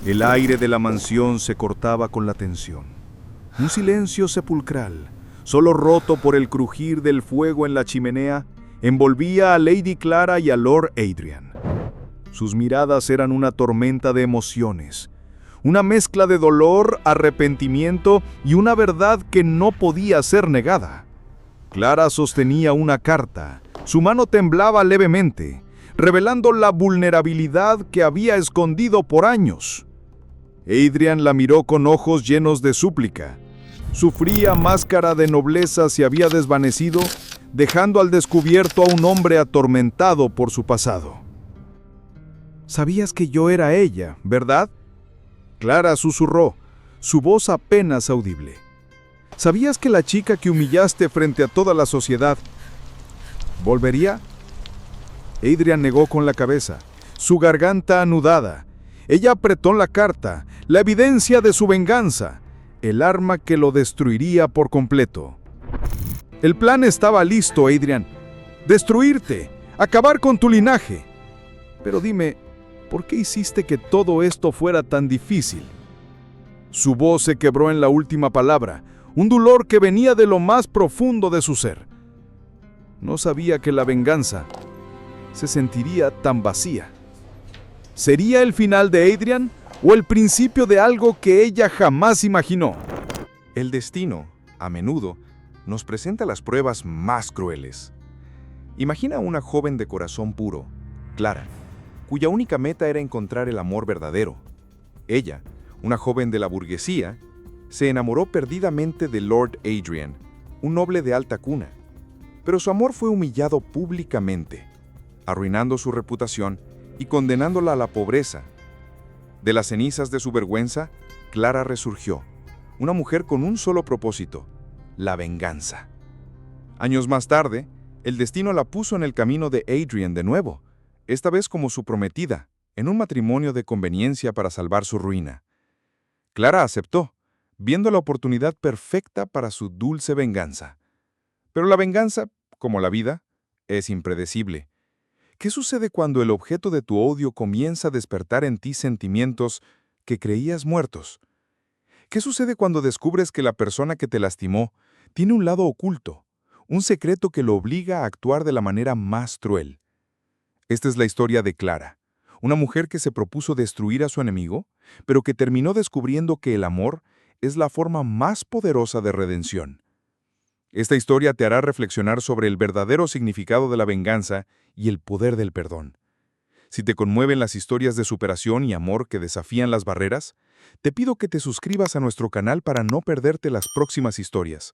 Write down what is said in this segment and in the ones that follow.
El aire de la mansión se cortaba con la tensión. Un silencio sepulcral, solo roto por el crujir del fuego en la chimenea, envolvía a Lady Clara y a Lord Adrian. Sus miradas eran una tormenta de emociones, una mezcla de dolor, arrepentimiento y una verdad que no podía ser negada. Clara sostenía una carta. Su mano temblaba levemente, revelando la vulnerabilidad que había escondido por años. Adrian la miró con ojos llenos de súplica. Su fría máscara de nobleza se había desvanecido, dejando al descubierto a un hombre atormentado por su pasado. «Sabías que yo era ella, ¿verdad?», Clara susurró, su voz apenas audible. «¿Sabías que la chica que humillaste frente a toda la sociedad volvería?». Adrian negó con la cabeza, su garganta anudada. Ella apretó la carta, la evidencia de su venganza, el arma que lo destruiría por completo. «El plan estaba listo, Adrian. Destruirte, acabar con tu linaje. Pero dime, ¿por qué hiciste que todo esto fuera tan difícil?». Su voz se quebró en la última palabra, un dolor que venía de lo más profundo de su ser. No sabía que la venganza se sentiría tan vacía. ¿Sería el final de Adrian o el principio de algo que ella jamás imaginó? El destino, a menudo, nos presenta las pruebas más crueles. Imagina a una joven de corazón puro, Clara, cuya única meta era encontrar el amor verdadero. Ella, una joven de la burguesía, se enamoró perdidamente de Lord Adrian, un noble de alta cuna. Pero su amor fue humillado públicamente, arruinando su reputación y condenándola a la pobreza. De las cenizas de su vergüenza, Clara resurgió, una mujer con un solo propósito: la venganza. Años más tarde, el destino la puso en el camino de Adrian de nuevo, esta vez como su prometida, en un matrimonio de conveniencia para salvar su ruina. Clara aceptó, viendo la oportunidad perfecta para su dulce venganza. Pero la venganza, como la vida, es impredecible. ¿Qué sucede cuando el objeto de tu odio comienza a despertar en ti sentimientos que creías muertos? ¿Qué sucede cuando descubres que la persona que te lastimó tiene un lado oculto, un secreto que lo obliga a actuar de la manera más cruel? Esta es la historia de Clara, una mujer que se propuso destruir a su enemigo, pero que terminó descubriendo que el amor es la forma más poderosa de redención. Esta historia te hará reflexionar sobre el verdadero significado de la venganza y el poder del perdón. Si te conmueven las historias de superación y amor que desafían las barreras, te pido que te suscribas a nuestro canal para no perderte las próximas historias.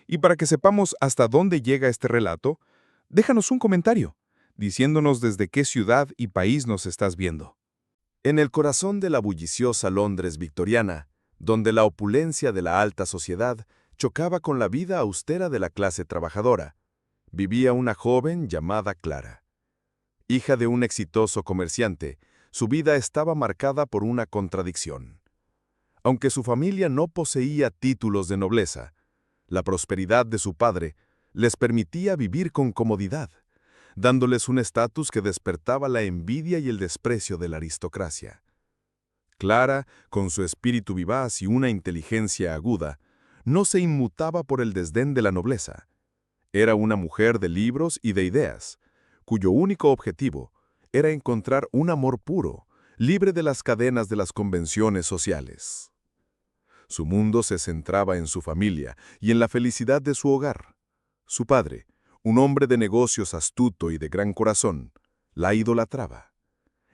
Y para que sepamos hasta dónde llega este relato, déjanos un comentario, diciéndonos desde qué ciudad y país nos estás viendo. En el corazón de la bulliciosa Londres victoriana, donde la opulencia de la alta sociedad chocaba con la vida austera de la clase trabajadora, vivía una joven llamada Clara. Hija de un exitoso comerciante, su vida estaba marcada por una contradicción. Aunque su familia no poseía títulos de nobleza, la prosperidad de su padre les permitía vivir con comodidad, dándoles un estatus que despertaba la envidia y el desprecio de la aristocracia. Clara, con su espíritu vivaz y una inteligencia aguda, no se inmutaba por el desdén de la nobleza. Era una mujer de libros y de ideas, cuyo único objetivo era encontrar un amor puro, libre de las cadenas de las convenciones sociales. Su mundo se centraba en su familia y en la felicidad de su hogar. Su padre, un hombre de negocios astuto y de gran corazón, la idolatraba.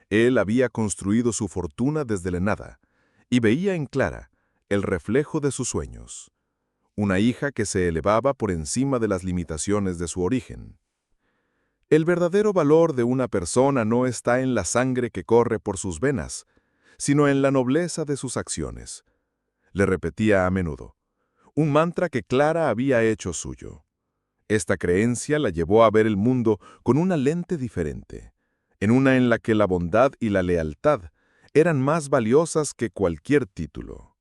Él había construido su fortuna desde la nada y veía en Clara el reflejo de sus sueños. Una hija que se elevaba por encima de las limitaciones de su origen. El verdadero valor de una persona no está en la sangre que corre por sus venas, sino en la nobleza de sus acciones, le repetía a menudo, un mantra que Clara había hecho suyo. Esta creencia la llevó a ver el mundo con una lente diferente, en una en la que la bondad y la lealtad eran más valiosas que cualquier título.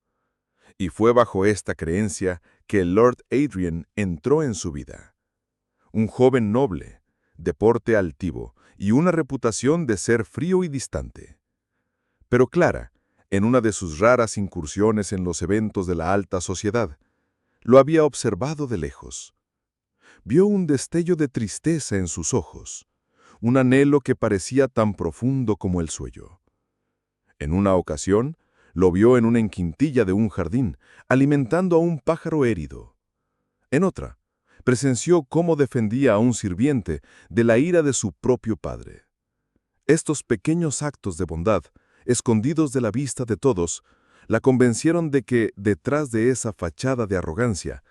Y fue bajo esta creencia que el Lord Adrian entró en su vida. Un joven noble, de porte altivo y una reputación de ser frío y distante. Pero Clara, en una de sus raras incursiones en los eventos de la alta sociedad. Lo había observado de lejos. Vio un destello de tristeza en sus ojos, un anhelo que parecía tan profundo como el suyo. En una ocasión, lo vio en una quintilla de un jardín, alimentando a un pájaro herido. En otra, presenció cómo defendía a un sirviente de la ira de su propio padre. Estos pequeños actos de bondad, escondidos de la vista de todos, la convencieron de que, detrás de esa fachada de arrogancia,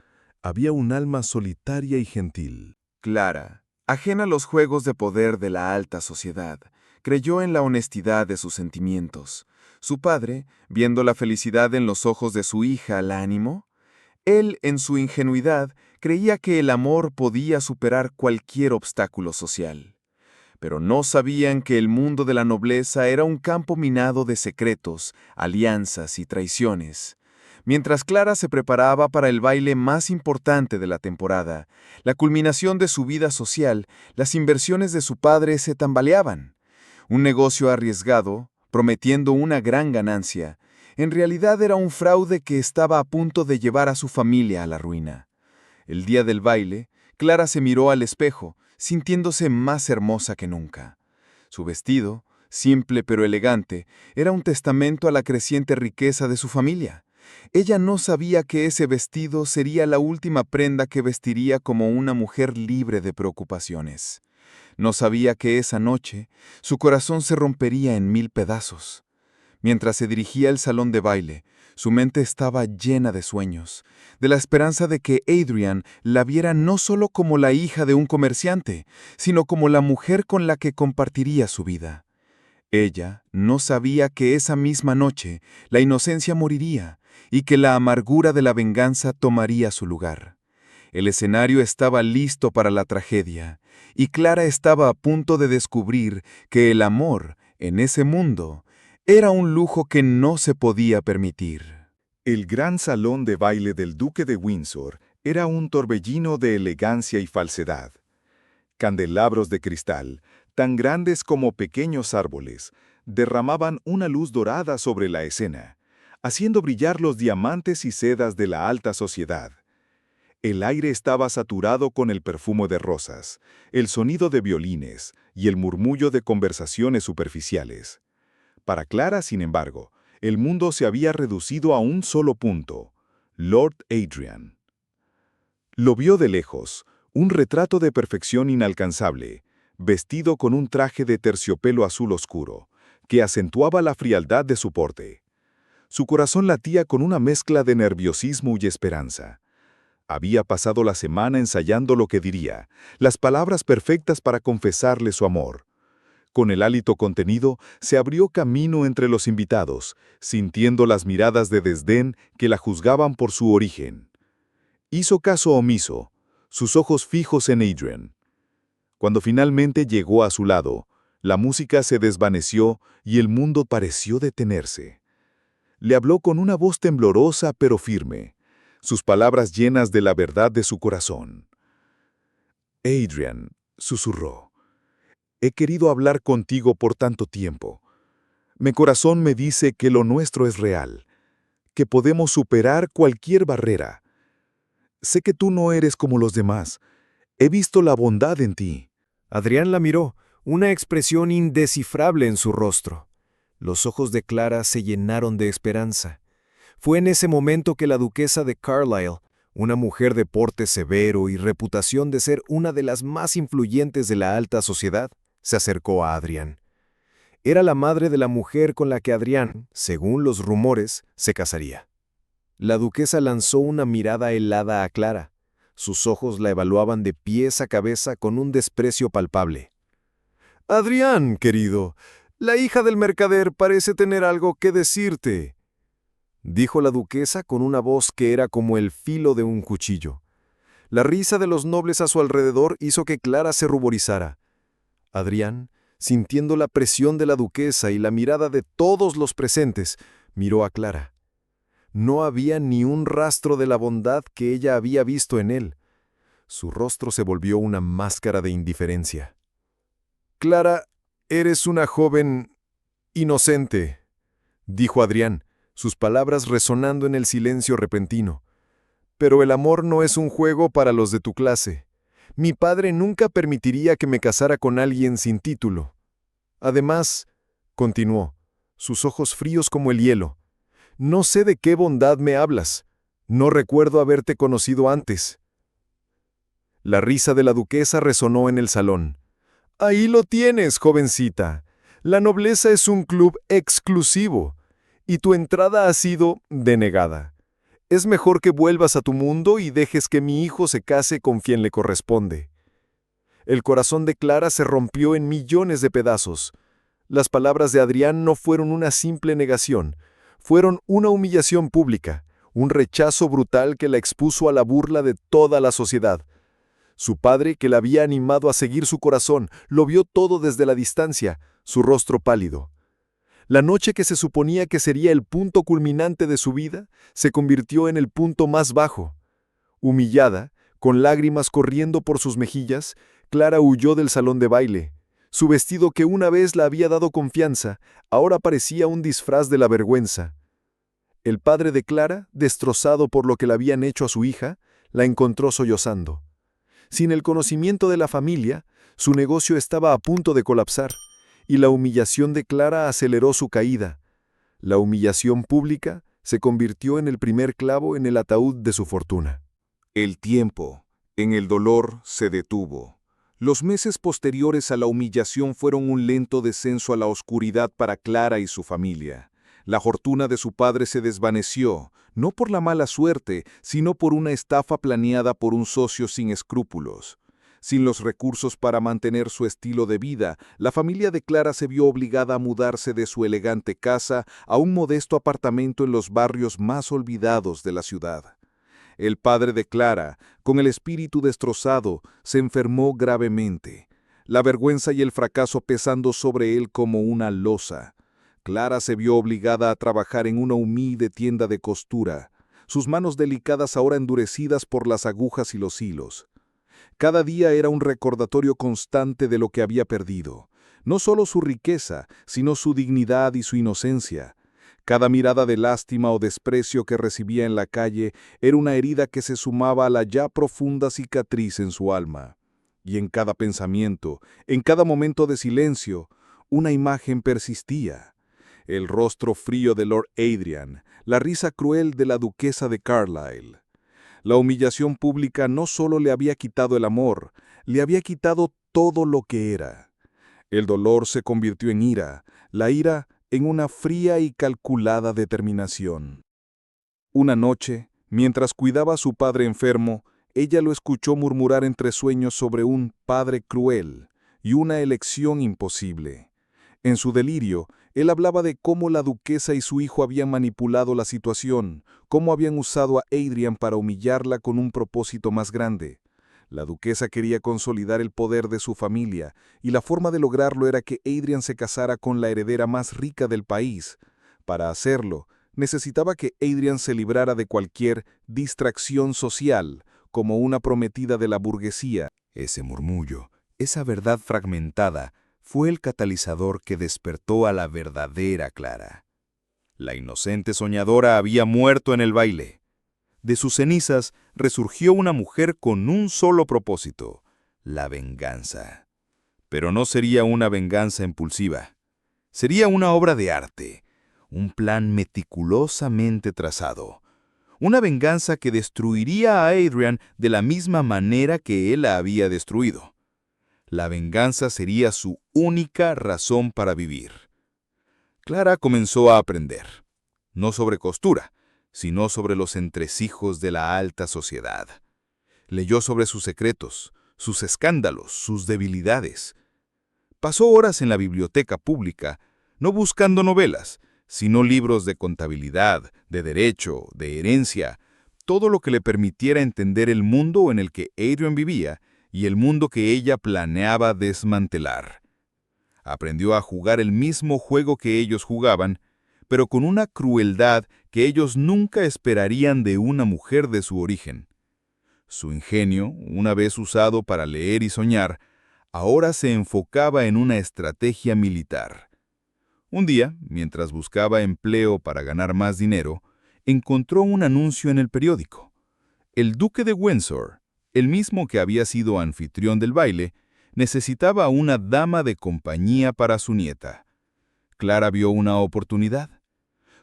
había un alma solitaria y gentil. Clara, ajena a los juegos de poder de la alta sociedad, creyó en la honestidad de sus sentimientos. Su padre, viendo la felicidad en los ojos de su hija, la animó. Él, en su ingenuidad, creía que el amor podía superar cualquier obstáculo social. Pero no sabían que el mundo de la nobleza era un campo minado de secretos, alianzas y traiciones. Mientras Clara se preparaba para el baile más importante de la temporada, la culminación de su vida social, las inversiones de su padre se tambaleaban. Un negocio arriesgado, prometiendo una gran ganancia, en realidad era un fraude que estaba a punto de llevar a su familia a la ruina. El día del baile, Clara se miró al espejo, sintiéndose más hermosa que nunca. Su vestido, simple pero elegante, era un testamento a la creciente riqueza de su familia. Ella no sabía que ese vestido sería la última prenda que vestiría como una mujer libre de preocupaciones. No sabía que esa noche su corazón se rompería en 1000 pedazos. Mientras se dirigía al salón de baile, su mente estaba llena de sueños, de la esperanza de que Adrian la viera no solo como la hija de un comerciante, sino como la mujer con la que compartiría su vida. Ella no sabía que esa misma noche la inocencia moriría y que la amargura de la venganza tomaría su lugar. El escenario estaba listo para la tragedia, y Clara estaba a punto de descubrir que el amor, en ese mundo, era un lujo que no se podía permitir. El gran salón de baile del duque de Windsor era un torbellino de elegancia y falsedad. Candelabros de cristal, tan grandes como pequeños árboles, derramaban una luz dorada sobre la escena, haciendo brillar los diamantes y sedas de la alta sociedad. El aire estaba saturado con el perfume de rosas, el sonido de violines y el murmullo de conversaciones superficiales. Para Clara, sin embargo, el mundo se había reducido a un solo punto: Lord Adrian. Lo vio de lejos, un retrato de perfección inalcanzable, vestido con un traje de terciopelo azul oscuro, que acentuaba la frialdad de su porte. Su corazón latía con una mezcla de nerviosismo y esperanza. Había pasado la semana ensayando lo que diría, las palabras perfectas para confesarle su amor. Con el hálito contenido, se abrió camino entre los invitados, sintiendo las miradas de desdén que la juzgaban por su origen. Hizo caso omiso, sus ojos fijos en Adrian. Cuando finalmente llegó a su lado, la música se desvaneció y el mundo pareció detenerse. Le habló con una voz temblorosa pero firme, sus palabras llenas de la verdad de su corazón. «Adrian», susurró, «he querido hablar contigo por tanto tiempo. Mi corazón me dice que lo nuestro es real, que podemos superar cualquier barrera. Sé que tú no eres como los demás. He visto la bondad en ti». Adrián la miró, una expresión indescifrable en su rostro. Los ojos de Clara se llenaron de esperanza. Fue en ese momento que la duquesa de Carlisle, una mujer de porte severo y reputación de ser una de las más influyentes de la alta sociedad, se acercó a Adrián. Era la madre de la mujer con la que Adrián, según los rumores, se casaría. La duquesa lanzó una mirada helada a Clara. Sus ojos la evaluaban de pies a cabeza con un desprecio palpable. «Adrián, querido, la hija del mercader parece tener algo que decirte», dijo la duquesa con una voz que era como el filo de un cuchillo. La risa de los nobles a su alrededor hizo que Clara se ruborizara. Adrián, sintiendo la presión de la duquesa y la mirada de todos los presentes, miró a Clara. No había ni un rastro de la bondad que ella había visto en él. Su rostro se volvió una máscara de indiferencia. «Clara, eres una joven inocente», dijo Adrián, sus palabras resonando en el silencio repentino. Pero el amor no es un juego para los de tu clase. Mi padre nunca permitiría que me casara con alguien sin título. Además, continuó, sus ojos fríos como el hielo, no sé de qué bondad me hablas. No recuerdo haberte conocido antes. La risa de la duquesa resonó en el salón. Ahí lo tienes, jovencita. La nobleza es un club exclusivo, y tu entrada ha sido denegada. Es mejor que vuelvas a tu mundo y dejes que mi hijo se case con quien le corresponde. El corazón de Clara se rompió en millones de pedazos. Las palabras de Adrián no fueron una simple negación, fueron una humillación pública, un rechazo brutal que la expuso a la burla de toda la sociedad. Su padre, que la había animado a seguir su corazón, lo vio todo desde la distancia, su rostro pálido. La noche que se suponía que sería el punto culminante de su vida, se convirtió en el punto más bajo. Humillada, con lágrimas corriendo por sus mejillas, Clara huyó del salón de baile. Su vestido que una vez la había dado confianza, ahora parecía un disfraz de la vergüenza. El padre de Clara, destrozado por lo que le habían hecho a su hija, la encontró sollozando. Sin el conocimiento de la familia, su negocio estaba a punto de colapsar, y la humillación de Clara aceleró su caída. La humillación pública se convirtió en el primer clavo en el ataúd de su fortuna. El tiempo, en el dolor, se detuvo. Los meses posteriores a la humillación fueron un lento descenso a la oscuridad para Clara y su familia. La fortuna de su padre se desvaneció, no por la mala suerte, sino por una estafa planeada por un socio sin escrúpulos. Sin los recursos para mantener su estilo de vida, la familia de Clara se vio obligada a mudarse de su elegante casa a un modesto apartamento en los barrios más olvidados de la ciudad. El padre de Clara, con el espíritu destrozado, se enfermó gravemente, la vergüenza y el fracaso pesando sobre él como una losa. Clara se vio obligada a trabajar en una humilde tienda de costura, sus manos delicadas ahora endurecidas por las agujas y los hilos. Cada día era un recordatorio constante de lo que había perdido, no solo su riqueza, sino su dignidad y su inocencia. Cada mirada de lástima o desprecio que recibía en la calle era una herida que se sumaba a la ya profunda cicatriz en su alma. Y en cada pensamiento, en cada momento de silencio, una imagen persistía. El rostro frío de Lord Adrian, la risa cruel de la duquesa de Carlisle. La humillación pública no solo le había quitado el amor, le había quitado todo lo que era. El dolor se convirtió en ira, la ira en una fría y calculada determinación. Una noche, mientras cuidaba a su padre enfermo, ella lo escuchó murmurar entre sueños sobre un padre cruel y una elección imposible. En su delirio, él hablaba de cómo la duquesa y su hijo habían manipulado la situación, cómo habían usado a Adrian para humillarla con un propósito más grande. La duquesa quería consolidar el poder de su familia, y la forma de lograrlo era que Adrian se casara con la heredera más rica del país. Para hacerlo, necesitaba que Adrian se librara de cualquier distracción social, como una prometida de la burguesía. Ese murmullo, esa verdad fragmentada, fue el catalizador que despertó a la verdadera Clara. La inocente soñadora había muerto en el baile. De sus cenizas resurgió una mujer con un solo propósito, la venganza. Pero no sería una venganza impulsiva. Sería una obra de arte, un plan meticulosamente trazado. Una venganza que destruiría a Adrian de la misma manera que él la había destruido. La venganza sería su única razón para vivir. Clara comenzó a aprender, no sobre costura, sino sobre los entresijos de la alta sociedad. Leyó sobre sus secretos, sus escándalos, sus debilidades. Pasó horas en la biblioteca pública, no buscando novelas, sino libros de contabilidad, de derecho, de herencia, todo lo que le permitiera entender el mundo en el que Adrian vivía y el mundo que ella planeaba desmantelar. Aprendió a jugar el mismo juego que ellos jugaban, pero con una crueldad que ellos nunca esperarían de una mujer de su origen. Su ingenio, una vez usado para leer y soñar, ahora se enfocaba en una estrategia militar. Un día, mientras buscaba empleo para ganar más dinero, encontró un anuncio en el periódico. El duque de Windsor, el mismo que había sido anfitrión del baile, necesitaba una dama de compañía para su nieta. Clara vio una oportunidad.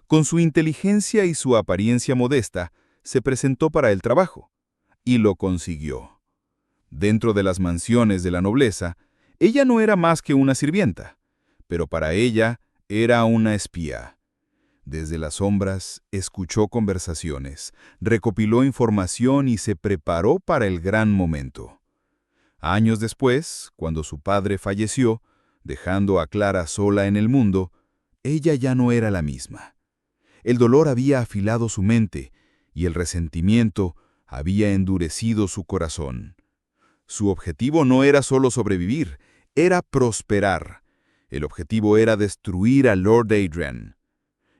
Con su inteligencia y su apariencia modesta, se presentó para el trabajo, y lo consiguió. Dentro de las mansiones de la nobleza, ella no era más que una sirvienta, pero para ella era una espía. Desde las sombras, escuchó conversaciones, recopiló información y se preparó para el gran momento. Años después, cuando su padre falleció, dejando a Clara sola en el mundo, ella ya no era la misma. El dolor había afilado su mente y el resentimiento había endurecido su corazón. Su objetivo no era solo sobrevivir, era prosperar. El objetivo era destruir a Lord Adrian.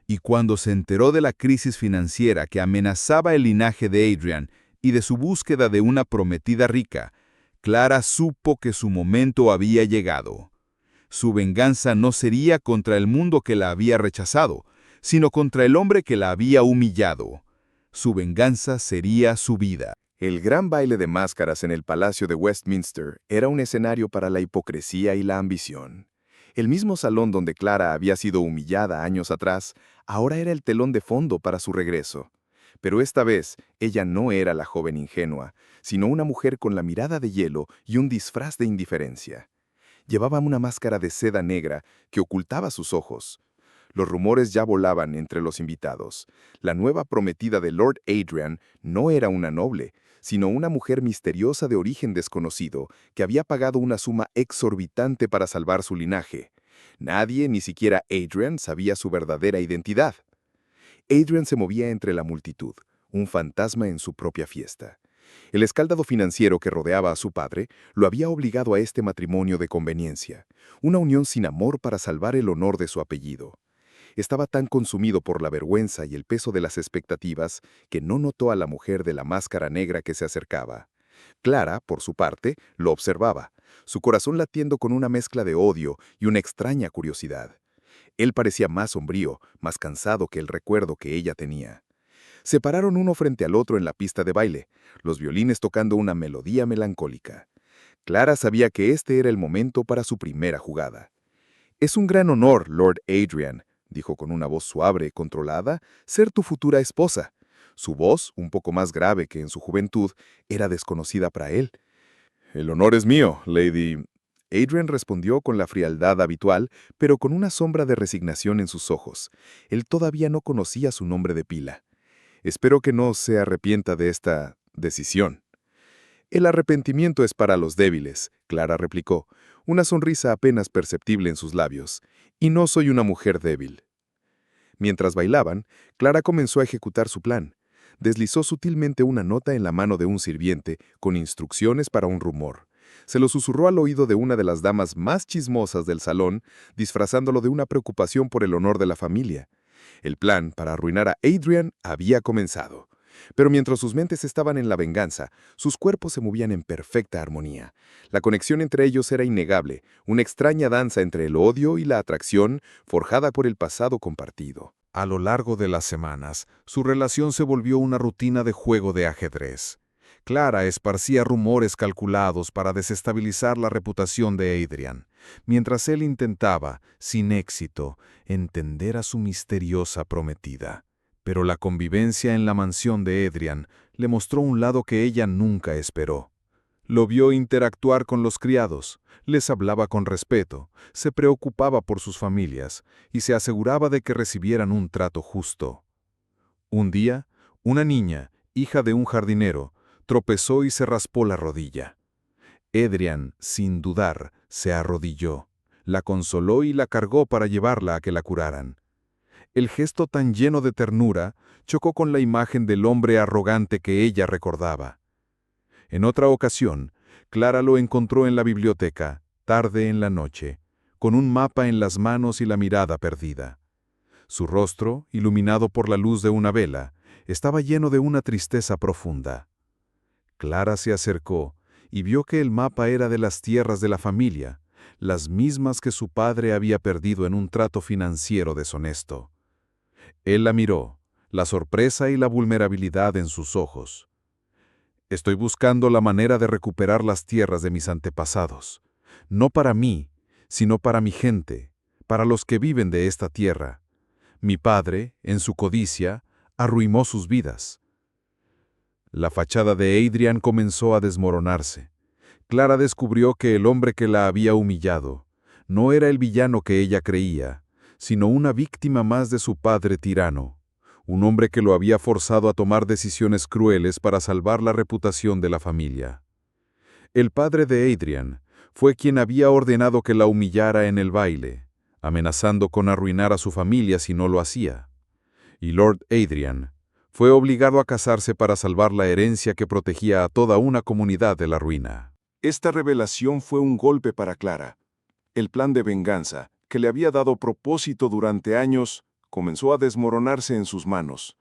Y cuando se enteró de la crisis financiera que amenazaba el linaje de Adrian y de su búsqueda de una prometida rica, Clara supo que su momento había llegado. Su venganza no sería contra el mundo que la había rechazado, sino contra el hombre que la había humillado. Su venganza sería su vida. El gran baile de máscaras en el Palacio de Westminster era un escenario para la hipocresía y la ambición. El mismo salón donde Clara había sido humillada años atrás, ahora era el telón de fondo para su regreso. Pero esta vez, ella no era la joven ingenua, sino una mujer con la mirada de hielo y un disfraz de indiferencia. Llevaba una máscara de seda negra que ocultaba sus ojos. Los rumores ya volaban entre los invitados. La nueva prometida de Lord Adrian no era una noble, sino una mujer misteriosa de origen desconocido que había pagado una suma exorbitante para salvar su linaje. Nadie, ni siquiera Adrian, sabía su verdadera identidad. Adrian se movía entre la multitud, un fantasma en su propia fiesta. El escándalo financiero que rodeaba a su padre lo había obligado a este matrimonio de conveniencia, una unión sin amor para salvar el honor de su apellido. Estaba tan consumido por la vergüenza y el peso de las expectativas que no notó a la mujer de la máscara negra que se acercaba. Clara, por su parte, lo observaba, su corazón latiendo con una mezcla de odio y una extraña curiosidad. Él parecía más sombrío, más cansado que el recuerdo que ella tenía. Se pararon uno frente al otro en la pista de baile, los violines tocando una melodía melancólica. Clara sabía que este era el momento para su primera jugada. «Es un gran honor, Lord Adrian», dijo con una voz suave y controlada, «ser tu futura esposa». Su voz, un poco más grave que en su juventud, era desconocida para él. «El honor es mío, Lady». Adrian respondió con la frialdad habitual, pero con una sombra de resignación en sus ojos. Él todavía no conocía su nombre de pila. «Espero que no se arrepienta de esta decisión». «El arrepentimiento es para los débiles», Clara replicó, una sonrisa apenas perceptible en sus labios. «Y no soy una mujer débil». Mientras bailaban, Clara comenzó a ejecutar su plan. Deslizó sutilmente una nota en la mano de un sirviente con instrucciones para un rumor. Se lo susurró al oído de una de las damas más chismosas del salón, disfrazándolo de una preocupación por el honor de la familia. El plan para arruinar a Adrian había comenzado. Pero mientras sus mentes estaban en la venganza, sus cuerpos se movían en perfecta armonía. La conexión entre ellos era innegable, una extraña danza entre el odio y la atracción forjada por el pasado compartido. A lo largo de las semanas, su relación se volvió una rutina de juego de ajedrez. Clara esparcía rumores calculados para desestabilizar la reputación de Adrian, mientras él intentaba, sin éxito, entender a su misteriosa prometida. Pero la convivencia en la mansión de Adrian le mostró un lado que ella nunca esperó. Lo vio interactuar con los criados, les hablaba con respeto, se preocupaba por sus familias y se aseguraba de que recibieran un trato justo. Un día, una niña, hija de un jardinero, tropezó y se raspó la rodilla. Adrian, sin dudar, se arrodilló, la consoló y la cargó para llevarla a que la curaran. El gesto tan lleno de ternura chocó con la imagen del hombre arrogante que ella recordaba. En otra ocasión, Clara lo encontró en la biblioteca, tarde en la noche, con un mapa en las manos y la mirada perdida. Su rostro, iluminado por la luz de una vela, estaba lleno de una tristeza profunda. Clara se acercó y vio que el mapa era de las tierras de la familia, las mismas que su padre había perdido en un trato financiero deshonesto. Él la miró, la sorpresa y la vulnerabilidad en sus ojos. Estoy buscando la manera de recuperar las tierras de mis antepasados, no para mí, sino para mi gente, para los que viven de esta tierra. Mi padre, en su codicia, arruinó sus vidas. La fachada de Adrian comenzó a desmoronarse. Clara descubrió que el hombre que la había humillado no era el villano que ella creía, sino una víctima más de su padre tirano, un hombre que lo había forzado a tomar decisiones crueles para salvar la reputación de la familia. El padre de Adrian fue quien había ordenado que la humillara en el baile, amenazando con arruinar a su familia si no lo hacía. Y Lord Adrian fue obligado a casarse para salvar la herencia que protegía a toda una comunidad de la ruina. Esta revelación fue un golpe para Clara. El plan de venganza, que le había dado propósito durante años, comenzó a desmoronarse en sus manos.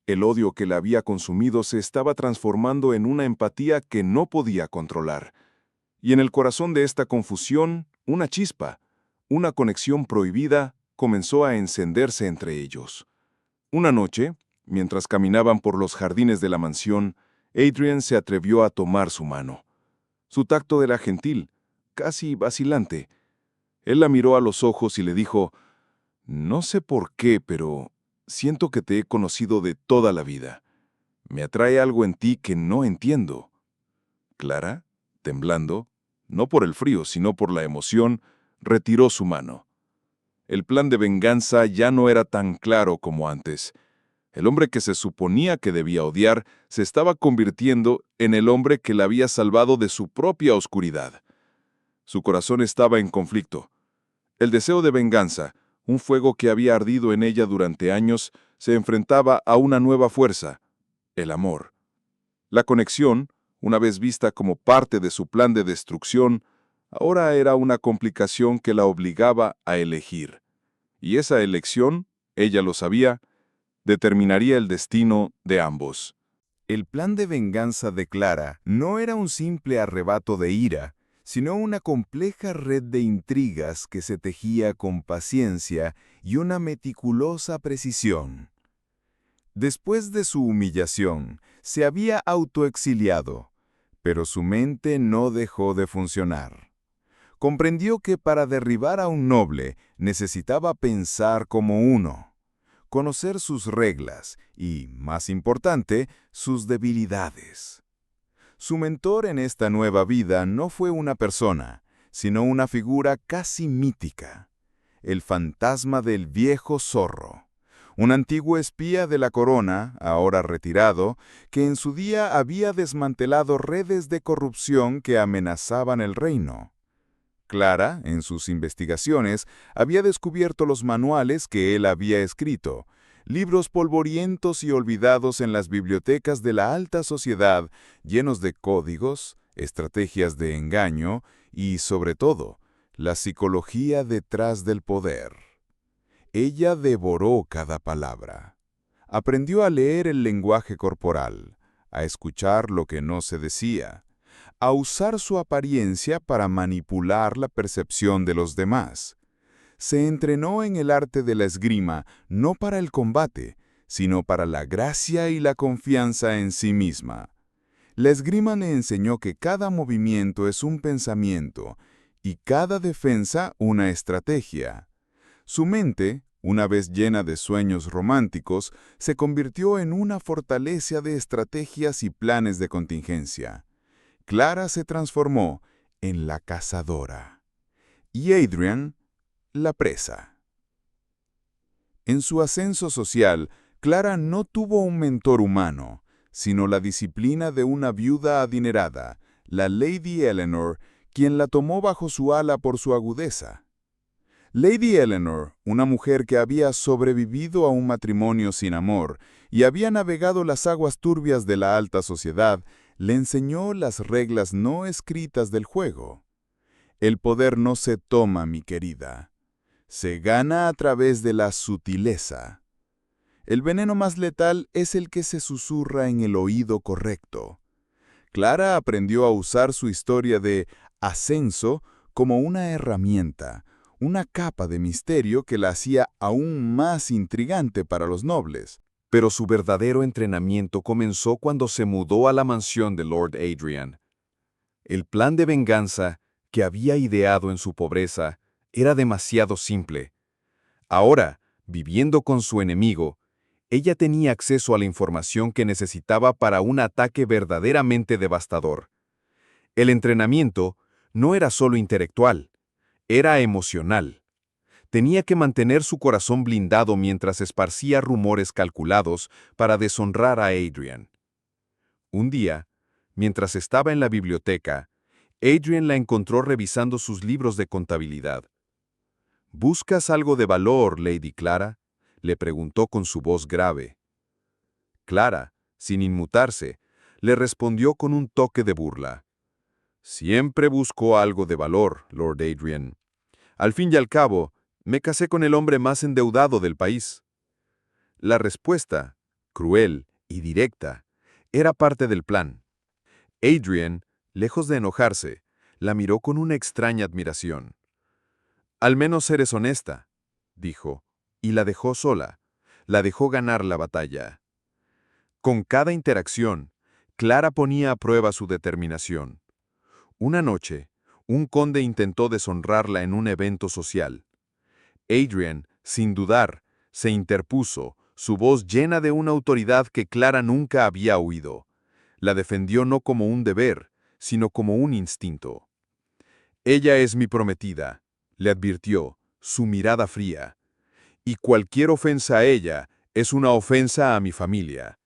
El odio que la había consumido se estaba transformando en una empatía que no podía controlar. Y en el corazón de esta confusión, una chispa, una conexión prohibida, comenzó a encenderse entre ellos. Una noche, mientras caminaban por los jardines de la mansión, Adrian se atrevió a tomar su mano. Su tacto era gentil, casi vacilante. Él la miró a los ojos y le dijo: «No sé por qué, pero siento que te he conocido de toda la vida. Me atrae algo en ti que no entiendo». Clara, temblando, no por el frío, sino por la emoción, retiró su mano. El plan de venganza ya no era tan claro como antes. El hombre que se suponía que debía odiar se estaba convirtiendo en el hombre que la había salvado de su propia oscuridad. Su corazón estaba en conflicto. El deseo de venganza, un fuego que había ardido en ella durante años, se enfrentaba a una nueva fuerza: el amor. La conexión, una vez vista como parte de su plan de destrucción, ahora era una complicación que la obligaba a elegir. Y esa elección, ella lo sabía, determinaría el destino de ambos. El plan de venganza de Clara no era un simple arrebato de ira, sino una compleja red de intrigas que se tejía con paciencia y una meticulosa precisión. Después de su humillación, se había autoexiliado, pero su mente no dejó de funcionar. Comprendió que para derribar a un noble necesitaba pensar como uno, conocer sus reglas y, más importante, sus debilidades. Su mentor en esta nueva vida no fue una persona, sino una figura casi mítica: el fantasma del viejo zorro, un antiguo espía de la corona, ahora retirado, que en su día había desmantelado redes de corrupción que amenazaban el reino. Clara, en sus investigaciones, había descubierto los manuales que él había escrito, libros polvorientos y olvidados en las bibliotecas de la alta sociedad, llenos de códigos, estrategias de engaño y, sobre todo, la psicología detrás del poder. Ella devoró cada palabra. Aprendió a leer el lenguaje corporal, a escuchar lo que no se decía, a usar su apariencia para manipular la percepción de los demás. Se entrenó en el arte de la esgrima no para el combate, sino para la gracia y la confianza en sí misma. La esgrima le enseñó que cada movimiento es un pensamiento y cada defensa una estrategia. Su mente, una vez llena de sueños románticos, se convirtió en una fortaleza de estrategias y planes de contingencia. Clara se transformó en la cazadora y Adrian, la presa. En su ascenso social, Clara no tuvo un mentor humano, sino la disciplina de una viuda adinerada, la Lady Eleanor, quien la tomó bajo su ala por su agudeza. Lady Eleanor, una mujer que había sobrevivido a un matrimonio sin amor y había navegado las aguas turbias de la alta sociedad, le enseñó las reglas no escritas del juego. El poder no se toma, mi querida. Se gana a través de la sutileza. El veneno más letal es el que se susurra en el oído correcto. Clara aprendió a usar su historia de ascenso como una herramienta, una capa de misterio que la hacía aún más intrigante para los nobles. Pero su verdadero entrenamiento comenzó cuando se mudó a la mansión de Lord Adrian. El plan de venganza que había ideado en su pobreza era demasiado simple. Ahora, viviendo con su enemigo, ella tenía acceso a la información que necesitaba para un ataque verdaderamente devastador. El entrenamiento no era solo intelectual, era emocional. Tenía que mantener su corazón blindado mientras esparcía rumores calculados para deshonrar a Adrian. Un día, mientras estaba en la biblioteca, Adrian la encontró revisando sus libros de contabilidad. ¿Buscas algo de valor, Lady Clara?, le preguntó con su voz grave. Clara, sin inmutarse, le respondió con un toque de burla. Siempre busco algo de valor, Lord Adrian. Al fin y al cabo, me casé con el hombre más endeudado del país. La respuesta, cruel y directa, era parte del plan. Adrian, lejos de enojarse, la miró con una extraña admiración. Al menos eres honesta, dijo, y la dejó sola. La dejó ganar la batalla. Con cada interacción, Clara ponía a prueba su determinación. Una noche, un conde intentó deshonrarla en un evento social. Adrian, sin dudar, se interpuso, su voz llena de una autoridad que Clara nunca había oído. La defendió no como un deber, sino como un instinto. Ella es mi prometida, le advirtió, su mirada fría. Y cualquier ofensa a ella es una ofensa a mi familia.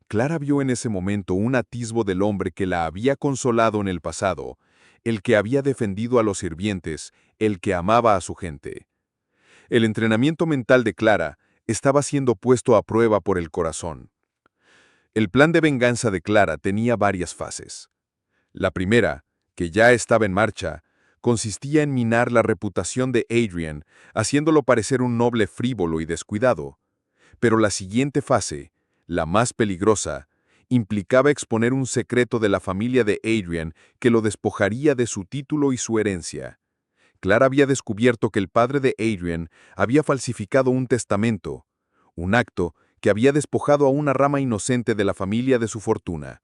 Clara vio en ese momento un atisbo del hombre que la había consolado en el pasado, el que había defendido a los sirvientes, el que amaba a su gente. El entrenamiento mental de Clara estaba siendo puesto a prueba por el corazón. El plan de venganza de Clara tenía varias fases. La primera, que ya estaba en marcha, consistía en minar la reputación de Adrian, haciéndolo parecer un noble frívolo y descuidado. Pero la siguiente fase, la más peligrosa, implicaba exponer un secreto de la familia de Adrian que lo despojaría de su título y su herencia. Clara había descubierto que el padre de Adrian había falsificado un testamento, un acto que había despojado a una rama inocente de la familia de su fortuna.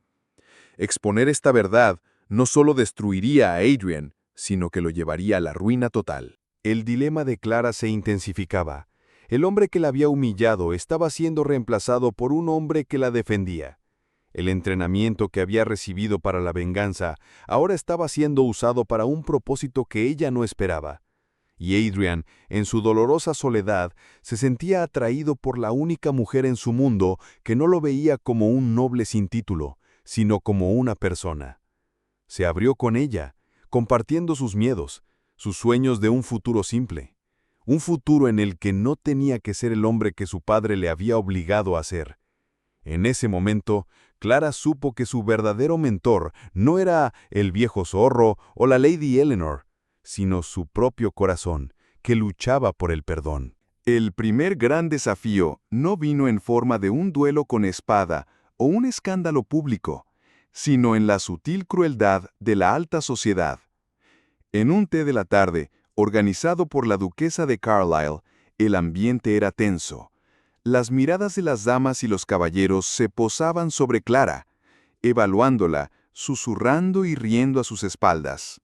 Exponer esta verdad no solo destruiría a Adrian, sino que lo llevaría a la ruina total. El dilema de Clara se intensificaba. El hombre que la había humillado estaba siendo reemplazado por un hombre que la defendía. El entrenamiento que había recibido para la venganza ahora estaba siendo usado para un propósito que ella no esperaba. Y Adrian, en su dolorosa soledad, se sentía atraído por la única mujer en su mundo que no lo veía como un noble sin título, sino como una persona. Se abrió con ella, compartiendo sus miedos, sus sueños de un futuro simple. Un futuro en el que no tenía que ser el hombre que su padre le había obligado a ser. En ese momento, Clara supo que su verdadero mentor no era el viejo zorro o la Lady Eleanor, sino su propio corazón, que luchaba por el perdón. El primer gran desafío no vino en forma de un duelo con espada o un escándalo público, sino en la sutil crueldad de la alta sociedad. En un té de la tarde, organizado por la duquesa de Carlisle, el ambiente era tenso. Las miradas de las damas y los caballeros se posaban sobre Clara, evaluándola, susurrando y riendo a sus espaldas.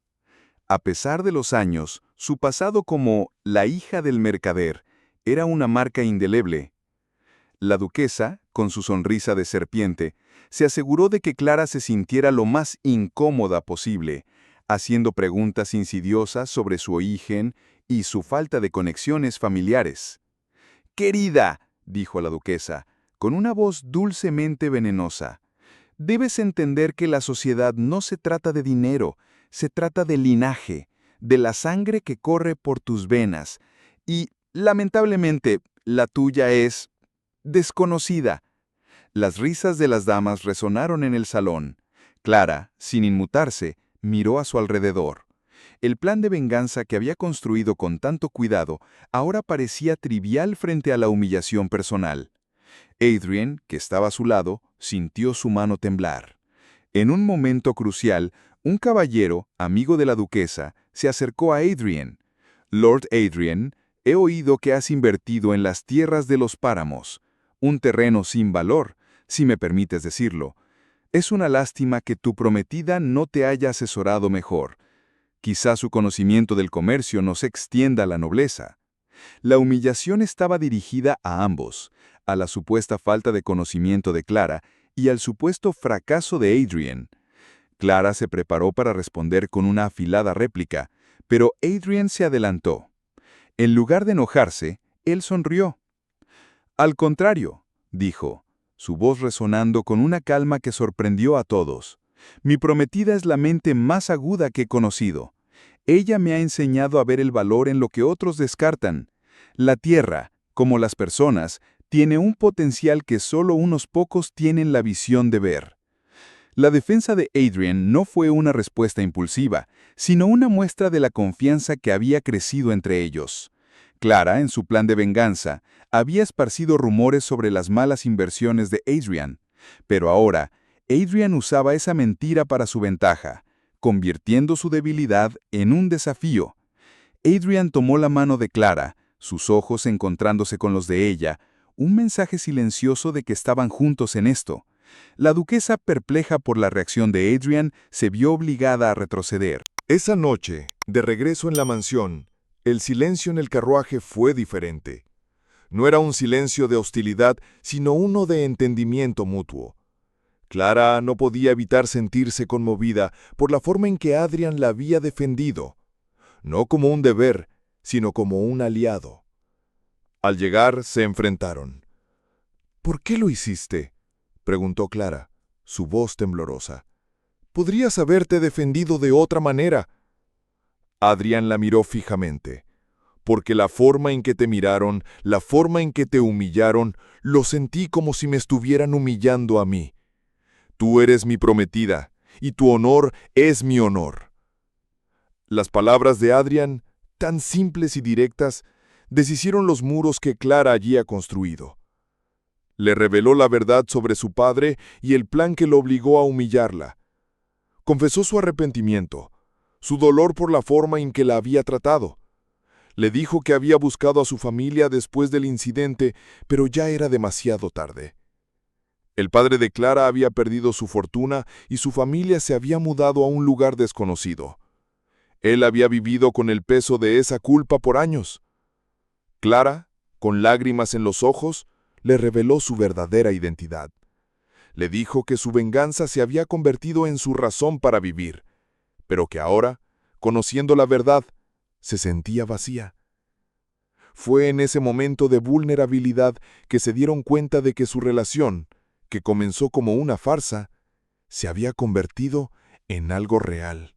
A pesar de los años, su pasado como la hija del mercader era una marca indeleble. La duquesa, con su sonrisa de serpiente, se aseguró de que Clara se sintiera lo más incómoda posible, haciendo preguntas insidiosas sobre su origen y su falta de conexiones familiares. «Querida», dijo la duquesa, con una voz dulcemente venenosa, «debes entender que la sociedad no se trata de dinero, se trata de linaje, de la sangre que corre por tus venas, y, lamentablemente, la tuya es desconocida». Las risas de las damas resonaron en el salón. Clara, sin inmutarse, miró a su alrededor. El plan de venganza que había construido con tanto cuidado ahora parecía trivial frente a la humillación personal. Adrian, que estaba a su lado, sintió su mano temblar. En un momento crucial, Un caballero, amigo de la duquesa, se acercó a Adrian. «Lord Adrian, he oído que has invertido en las tierras de los páramos, un terreno sin valor, si me permites decirlo. Es una lástima que tu prometida no te haya asesorado mejor. Quizá su conocimiento del comercio no se extienda a la nobleza». La humillación estaba dirigida a ambos, a la supuesta falta de conocimiento de Clara y al supuesto fracaso de Adrian. Clara se preparó para responder con una afilada réplica, pero Adrian se adelantó. En lugar de enojarse, él sonrió. «Al contrario», dijo, su voz resonando con una calma que sorprendió a todos. «Mi prometida es la mente más aguda que he conocido. Ella me ha enseñado a ver el valor en lo que otros descartan. La tierra, como las personas, tiene un potencial que solo unos pocos tienen la visión de ver». La defensa de Adrian no fue una respuesta impulsiva, sino una muestra de la confianza que había crecido entre ellos. Clara, en su plan de venganza, había esparcido rumores sobre las malas inversiones de Adrian, pero ahora, Adrian usaba esa mentira para su ventaja, convirtiendo su debilidad en un desafío. Adrian tomó la mano de Clara, sus ojos encontrándose con los de ella, un mensaje silencioso de que estaban juntos en esto. La duquesa, perpleja por la reacción de Adrian, se vio obligada a retroceder. Esa noche, de regreso en la mansión, el silencio en el carruaje fue diferente. No era un silencio de hostilidad, sino uno de entendimiento mutuo. Clara no podía evitar sentirse conmovida por la forma en que Adrian la había defendido, no como un deber, sino como un aliado. Al llegar, se enfrentaron. «¿Por qué lo hiciste?», preguntó Clara, su voz temblorosa. «Podrías haberte defendido de otra manera». Adrian la miró fijamente. «Porque la forma en que te miraron, la forma en que te humillaron, lo sentí como si me estuvieran humillando a mí. Tú eres mi prometida, y tu honor es mi honor». Las palabras de Adrian, tan simples y directas, deshicieron los muros que Clara había construido. Le reveló la verdad sobre su padre y el plan que lo obligó a humillarla. Confesó su arrepentimiento, su dolor por la forma en que la había tratado. Le dijo que había buscado a su familia después del incidente, pero ya era demasiado tarde. El padre de Clara había perdido su fortuna y su familia se había mudado a un lugar desconocido. Él había vivido con el peso de esa culpa por años. Clara, con lágrimas en los ojos, le reveló su verdadera identidad. Le dijo que su venganza se había convertido en su razón para vivir, pero que ahora, conociendo la verdad, se sentía vacía. Fue en ese momento de vulnerabilidad que se dieron cuenta de que su relación, que comenzó como una farsa, se había convertido en algo real.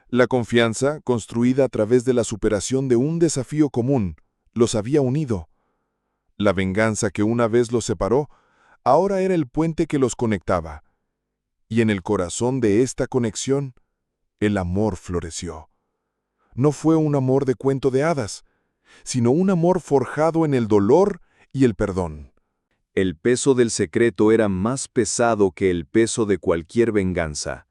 La confianza, construida a través de la superación de un desafío común, los había unido. La venganza que una vez los separó, ahora era el puente que los conectaba. Y en el corazón de esta conexión, el amor floreció. No fue un amor de cuento de hadas, sino un amor forjado en el dolor y el perdón. El peso del secreto era más pesado que el peso de cualquier venganza.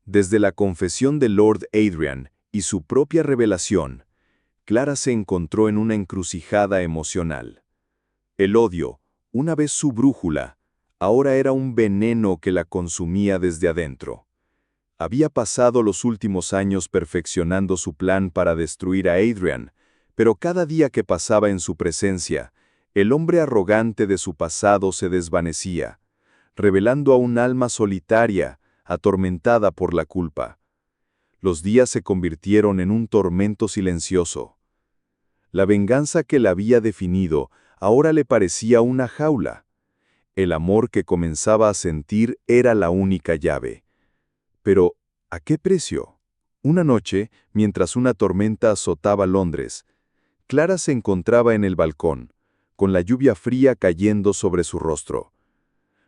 Desde la confesión de Lord Adrian y su propia revelación, Clara se encontró en una encrucijada emocional. El odio, una vez su brújula, ahora era un veneno que la consumía desde adentro. Había pasado los últimos años perfeccionando su plan para destruir a Adrian, pero cada día que pasaba en su presencia, el hombre arrogante de su pasado se desvanecía, revelando a un alma solitaria, atormentada por la culpa. Los días se convirtieron en un tormento silencioso. La venganza que la había definido ahora le parecía una jaula. El amor que comenzaba a sentir era la única llave. Pero, ¿a qué precio? Una noche, mientras una tormenta azotaba Londres, Clara se encontraba en el balcón, con la lluvia fría cayendo sobre su rostro.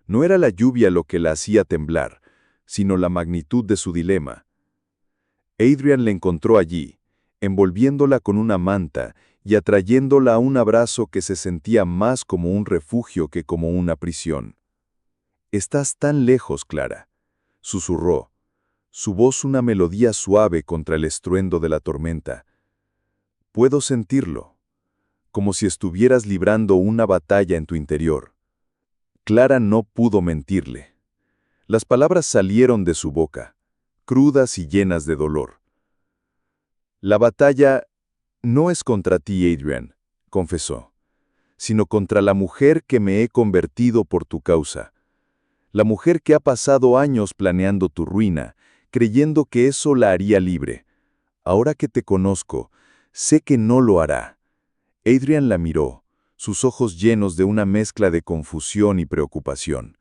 No era la lluvia lo que la hacía temblar, sino la magnitud de su dilema. Adrian la encontró allí, envolviéndola con una manta y atrayéndola a un abrazo que se sentía más como un refugio que como una prisión. «Estás tan lejos, Clara», susurró. su voz una melodía suave contra el estruendo de la tormenta. Puedo sentirlo, como si estuvieras librando una batalla en tu interior. Clara no pudo mentirle. Las palabras salieron de su boca, crudas y llenas de dolor. La batalla no es contra ti, Adrian, confesó, sino contra la mujer que me he convertido por tu causa. La mujer que ha pasado años planeando tu ruina, creyendo que eso la haría libre. Ahora que te conozco, sé que no lo hará. Adrian la miró, sus ojos llenos de una mezcla de confusión y preocupación.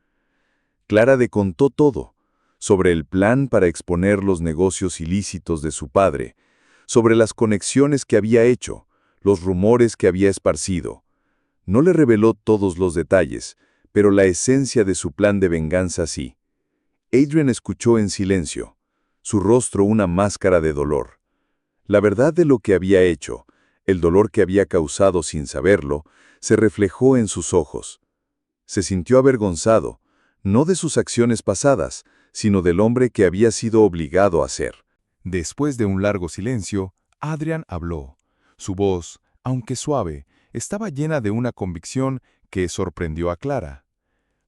Clara le contó todo, sobre el plan para exponer los negocios ilícitos de su padre, sobre las conexiones que había hecho, los rumores que había esparcido. No le reveló todos los detalles, pero la esencia de su plan de venganza sí. Adrian escuchó en silencio, su rostro una máscara de dolor. La verdad de lo que había hecho, el dolor que había causado sin saberlo, se reflejó en sus ojos. Se sintió avergonzado, no de sus acciones pasadas, sino del hombre que había sido obligado a ser. Después de un largo silencio, Adrian habló. Su voz, aunque suave, estaba llena de una convicción que sorprendió a Clara.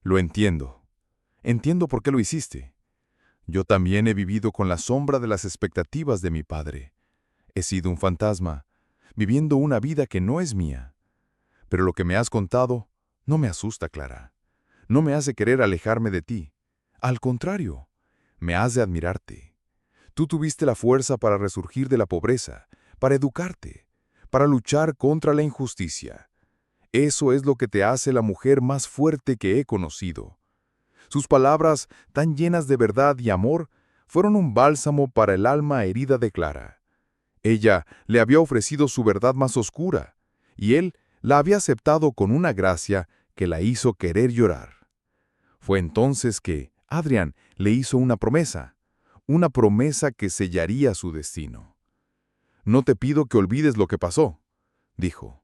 Lo entiendo. Entiendo por qué lo hiciste. Yo también he vivido con la sombra de las expectativas de mi padre. He sido un fantasma, viviendo una vida que no es mía. Pero lo que me has contado no me asusta, Clara. No me hace querer alejarme de ti. Al contrario, me hace admirarte. Tú tuviste la fuerza para resurgir de la pobreza, para educarte, para luchar contra la injusticia. Eso es lo que te hace la mujer más fuerte que he conocido. Sus palabras, tan llenas de verdad y amor, fueron un bálsamo para el alma herida de Clara. Ella le había ofrecido su verdad más oscura, y él la había aceptado con una gracia que la hizo querer llorar. Fue entonces que Adrian le hizo una promesa que sellaría su destino. «No te pido que olvides lo que pasó», dijo,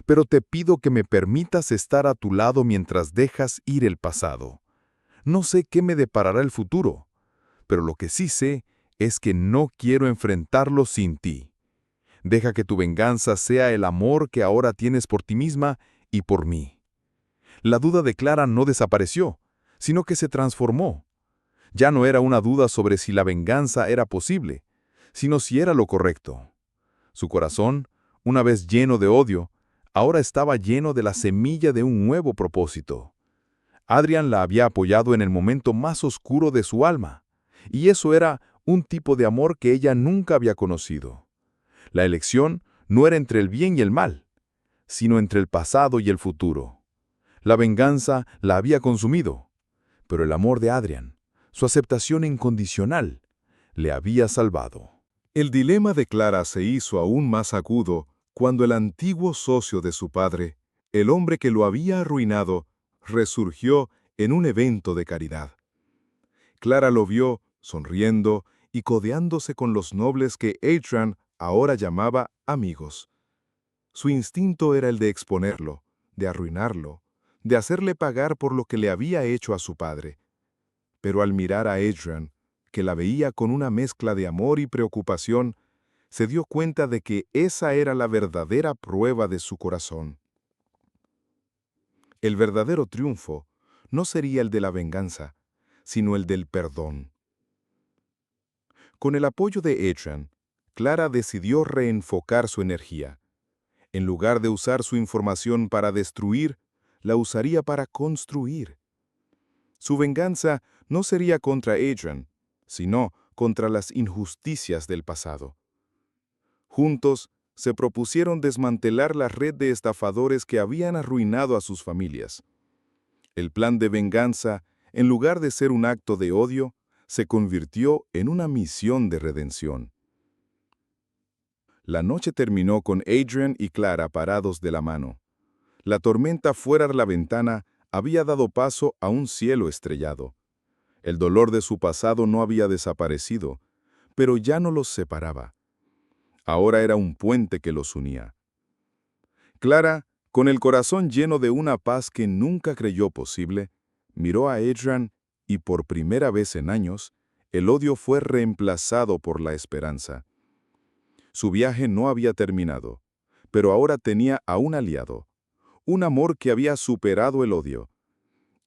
«pero te pido que me permitas estar a tu lado mientras dejas ir el pasado. No sé qué me deparará el futuro, pero lo que sí sé es que no quiero enfrentarlo sin ti. Deja que tu venganza sea el amor que ahora tienes por ti misma y por mí». La duda de Clara no desapareció, sino que se transformó. Ya no era una duda sobre si la venganza era posible, sino si era lo correcto. Su corazón, una vez lleno de odio, ahora estaba lleno de la semilla de un nuevo propósito. Adrian la había apoyado en el momento más oscuro de su alma, y eso era un tipo de amor que ella nunca había conocido. La elección no era entre el bien y el mal, sino entre el pasado y el futuro. La venganza la había consumido, pero el amor de Adrian, su aceptación incondicional, le había salvado. El dilema de Clara se hizo aún más agudo cuando el antiguo socio de su padre, el hombre que lo había arruinado, resurgió en un evento de caridad. Clara lo vio sonriendo y codeándose con los nobles que Adrian ahora llamaba amigos. Su instinto era el de exponerlo, de arruinarlo, de hacerle pagar por lo que le había hecho a su padre. Pero al mirar a Adrian, que la veía con una mezcla de amor y preocupación, se dio cuenta de que esa era la verdadera prueba de su corazón. El verdadero triunfo no sería el de la venganza, sino el del perdón. Con el apoyo de Adrian, Clara decidió reenfocar su energía. En lugar de usar su información para destruir, la usaría para construir. Su venganza no sería contra Adrian, sino contra las injusticias del pasado. Juntos, se propusieron desmantelar la red de estafadores que habían arruinado a sus familias. El plan de venganza, en lugar de ser un acto de odio, se convirtió en una misión de redención. La noche terminó con Adrian y Clara parados de la mano. La tormenta fuera de la ventana había dado paso a un cielo estrellado. El dolor de su pasado no había desaparecido, pero ya no los separaba. Ahora era un puente que los unía. Clara, con el corazón lleno de una paz que nunca creyó posible, miró a Adrian y por primera vez en años, el odio fue reemplazado por la esperanza. Su viaje no había terminado, pero ahora tenía a un aliado, un amor que había superado el odio.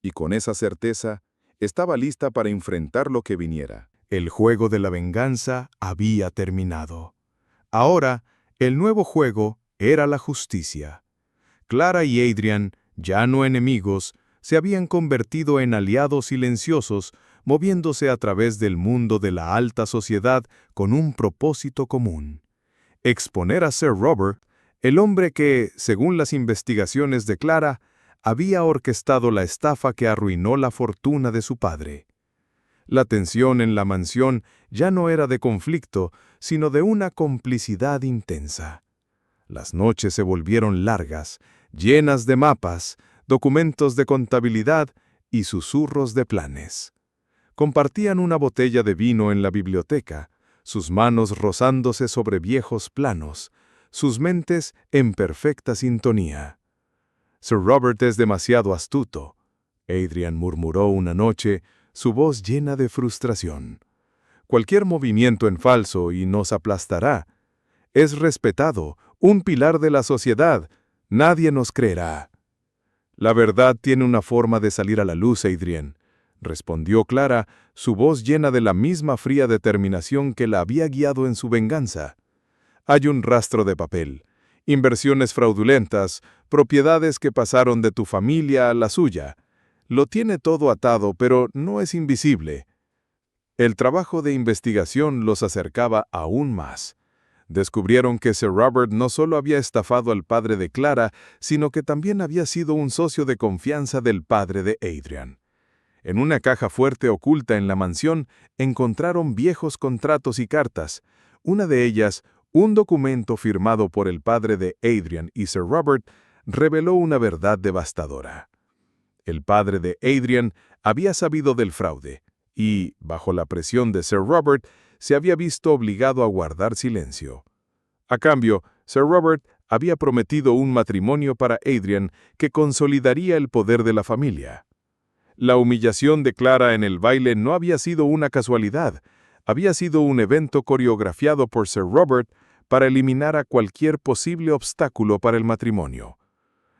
Y con esa certeza, estaba lista para enfrentar lo que viniera. El juego de la venganza había terminado. Ahora, el nuevo juego era la justicia. Clara y Adrian, ya no enemigos, se habían convertido en aliados silenciosos, moviéndose a través del mundo de la alta sociedad con un propósito común: exponer a Sir Robert, el hombre que, según las investigaciones de Clara, había orquestado la estafa que arruinó la fortuna de su padre. La tensión en la mansión ya no era de conflicto, sino de una complicidad intensa. Las noches se volvieron largas, llenas de mapas, documentos de contabilidad y susurros de planes. Compartían una botella de vino en la biblioteca, sus manos rozándose sobre viejos planos, sus mentes en perfecta sintonía. Sir Robert es demasiado astuto, Adrian murmuró una noche, su voz llena de frustración. Cualquier movimiento en falso y nos aplastará. Es respetado, un pilar de la sociedad. Nadie nos creerá. La verdad tiene una forma de salir a la luz, Adrian, respondió Clara, su voz llena de la misma fría determinación que la había guiado en su venganza. Hay un rastro de papel, inversiones fraudulentas, propiedades que pasaron de tu familia a la suya. Lo tiene todo atado, pero no es invisible. El trabajo de investigación los acercaba aún más. Descubrieron que Sir Robert no solo había estafado al padre de Clara, sino que también había sido un socio de confianza del padre de Adrian. En una caja fuerte oculta en la mansión encontraron viejos contratos y cartas. Una de ellas, un documento firmado por el padre de Adrian y Sir Robert, reveló una verdad devastadora. El padre de Adrian había sabido del fraude y, bajo la presión de Sir Robert, se había visto obligado a guardar silencio. A cambio, Sir Robert había prometido un matrimonio para Adrian que consolidaría el poder de la familia. La humillación de Clara en el baile no había sido una casualidad, había sido un evento coreografiado por Sir Robert para eliminar a cualquier posible obstáculo para el matrimonio.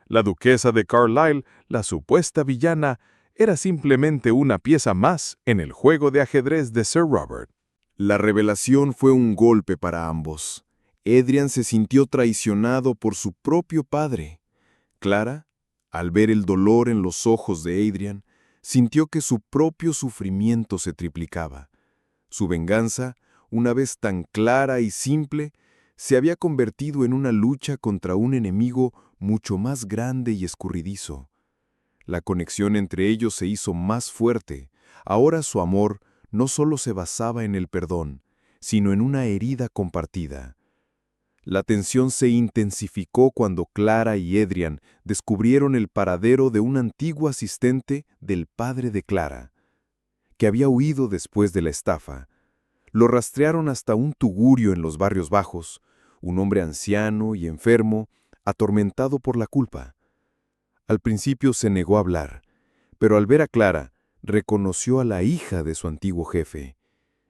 La duquesa de Carlisle, la supuesta villana, era simplemente una pieza más en el juego de ajedrez de Sir Robert. La revelación fue un golpe para ambos. Adrian se sintió traicionado por su propio padre. Clara, al ver el dolor en los ojos de Adrian, sintió que su propio sufrimiento se triplicaba. Su venganza, una vez tan clara y simple, se había convertido en una lucha contra un enemigo mucho más grande y escurridizo. La conexión entre ellos se hizo más fuerte. Ahora su amor no solo se basaba en el perdón, sino en una herida compartida. La tensión se intensificó cuando Clara y Adrian descubrieron el paradero de un antiguo asistente del padre de Clara, que había huido después de la estafa. Lo rastrearon hasta un tugurio en los barrios bajos, un hombre anciano y enfermo, atormentado por la culpa. Al principio se negó a hablar, pero al ver a Clara, reconoció a la hija de su antiguo jefe.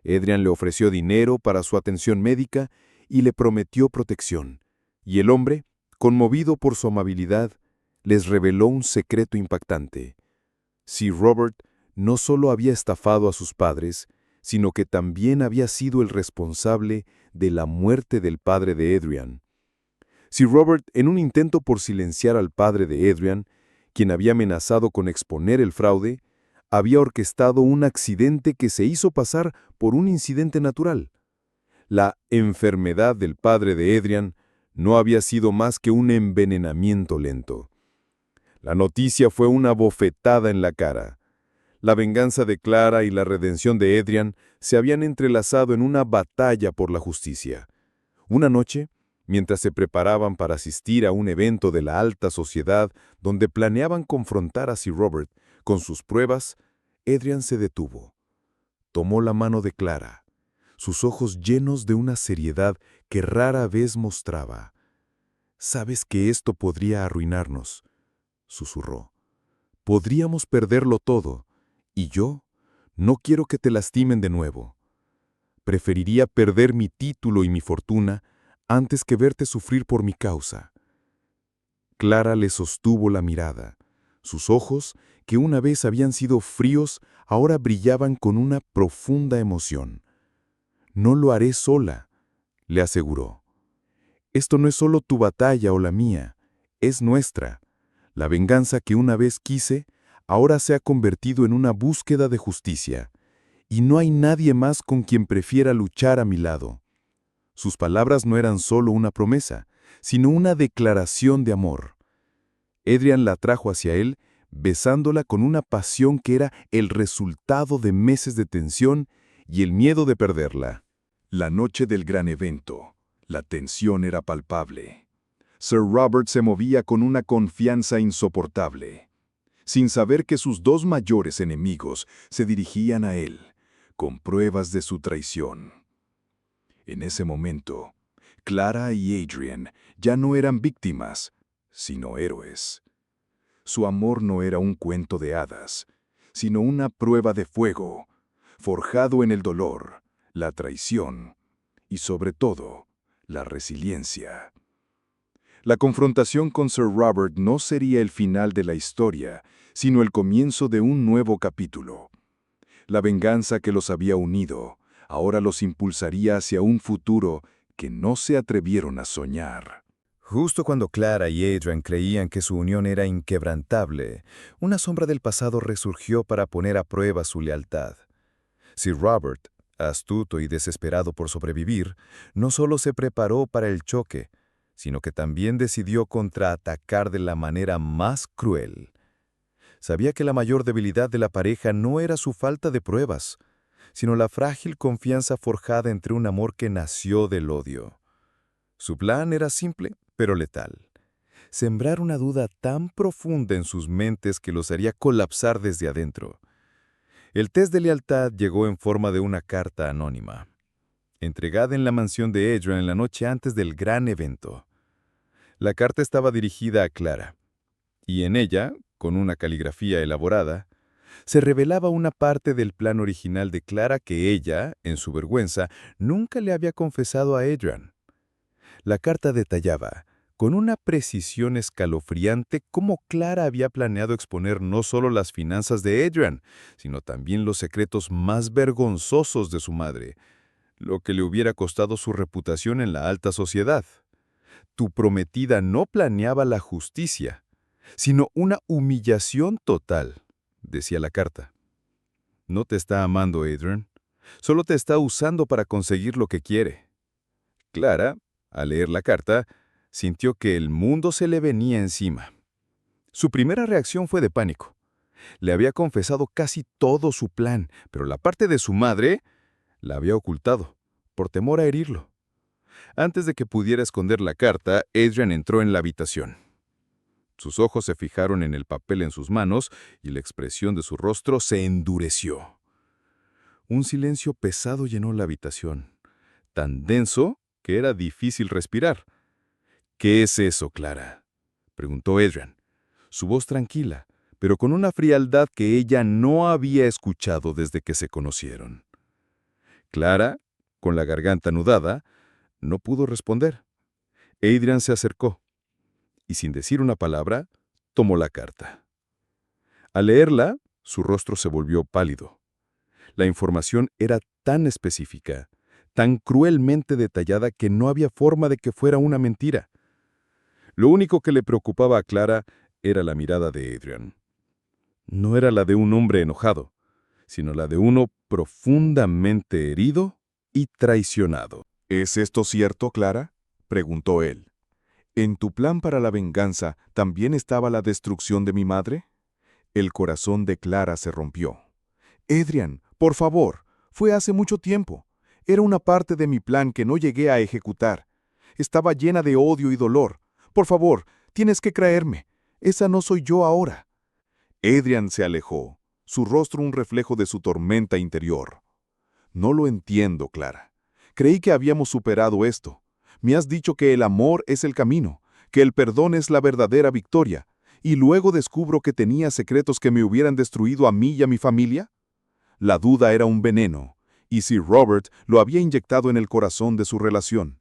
Adrian le ofreció dinero para su atención médica y le prometió protección. Y el hombre, conmovido por su amabilidad, les reveló un secreto impactante. Sir Robert no solo había estafado a sus padres, sino que también había sido el responsable de la muerte del padre de Adrian. Sir Robert, en un intento por silenciar al padre de Adrian, quien había amenazado con exponer el fraude, había orquestado un accidente que se hizo pasar por un incidente natural. La enfermedad del padre de Adrian no había sido más que un envenenamiento lento. La noticia fue una bofetada en la cara. La venganza de Clara y la redención de Adrian se habían entrelazado en una batalla por la justicia. Una noche, mientras se preparaban para asistir a un evento de la alta sociedad donde planeaban confrontar a Sir Robert con sus pruebas, Adrian se detuvo. Tomó la mano de Clara, sus ojos llenos de una seriedad que rara vez mostraba. «Sabes que esto podría arruinarnos», susurró. «Podríamos perderlo todo, y yo No quiero que te lastimen de nuevo. Preferiría perder mi título y mi fortuna antes que verte sufrir por mi causa. Clara le sostuvo la mirada. Sus ojos, que una vez habían sido fríos, ahora brillaban con una profunda emoción. No lo haré sola, le aseguró. Esto no es solo tu batalla o la mía, es nuestra. La venganza que una vez quise, ahora se ha convertido en una búsqueda de justicia, y no hay nadie más con quien prefiera luchar a mi lado. Sus palabras no eran solo una promesa, sino una declaración de amor. Adrian la trajo hacia él, besándola con una pasión que era el resultado de meses de tensión y el miedo de perderla. La noche del gran evento. La tensión era palpable. Sir Robert se movía con una confianza insoportable, sin saber que sus dos mayores enemigos se dirigían a él, con pruebas de su traición. En ese momento, Clara y Adrian ya no eran víctimas, sino héroes. Su amor no era un cuento de hadas, sino una prueba de fuego, forjado en el dolor, la traición y, sobre todo, la resiliencia. La confrontación con Sir Robert no sería el final de la historia, sino el comienzo de un nuevo capítulo. La venganza que los había unido ahora los impulsaría hacia un futuro que no se atrevieron a soñar. Justo cuando Clara y Adrian creían que su unión era inquebrantable, una sombra del pasado resurgió para poner a prueba su lealtad. Sir Robert, astuto y desesperado por sobrevivir, no solo se preparó para el choque, sino que también decidió contraatacar de la manera más cruel. Sabía que la mayor debilidad de la pareja no era su falta de pruebas, sino la frágil confianza forjada entre un amor que nació del odio. Su plan era simple, pero letal. Sembrar una duda tan profunda en sus mentes que los haría colapsar desde adentro. El test de lealtad llegó en forma de una carta anónima, entregada en la mansión de Adrian en la noche antes del gran evento. La carta estaba dirigida a Clara, y en ella, con una caligrafía elaborada, se revelaba una parte del plan original de Clara que ella, en su vergüenza, nunca le había confesado a Adrian. La carta detallaba, con una precisión escalofriante, cómo Clara había planeado exponer no solo las finanzas de Adrian, sino también los secretos más vergonzosos de su madre, lo que le hubiera costado su reputación en la alta sociedad. Tu prometida no planeaba la justicia, sino una humillación total, decía la carta. No te está amando, Adrian. Solo te está usando para conseguir lo que quiere. Clara, al leer la carta, sintió que el mundo se le venía encima. Su primera reacción fue de pánico. Le había confesado casi todo su plan, pero la parte de su madre la había ocultado, por temor a herirlo. Antes de que pudiera esconder la carta, Adrian entró en la habitación. Sus ojos se fijaron en el papel en sus manos y la expresión de su rostro se endureció. Un silencio pesado llenó la habitación, tan denso que era difícil respirar. «¿Qué es eso, Clara?», preguntó Adrian, su voz tranquila, pero con una frialdad que ella no había escuchado desde que se conocieron. Clara, con la garganta anudada, no pudo responder. Adrian se acercó y, sin decir una palabra, tomó la carta. Al leerla, su rostro se volvió pálido. La información era tan específica, tan cruelmente detallada que no había forma de que fuera una mentira. Lo único que le preocupaba a Clara era la mirada de Adrian. No era la de un hombre enojado, sino la de uno profundamente herido y traicionado. ¿Es esto cierto, Clara?, preguntó él. ¿En tu plan para la venganza también estaba la destrucción de mi madre? El corazón de Clara se rompió. Adrian, por favor, fue hace mucho tiempo. Era una parte de mi plan que no llegué a ejecutar. Estaba llena de odio y dolor. Por favor, tienes que creerme. Esa no soy yo ahora. Adrian se alejó, su rostro un reflejo de su tormenta interior. No lo entiendo, Clara. Creí que habíamos superado esto. Me has dicho que el amor es el camino, que el perdón es la verdadera victoria, y luego descubro que tenía secretos que me hubieran destruido a mí y a mi familia. La duda era un veneno, y Sir Robert lo había inyectado en el corazón de su relación.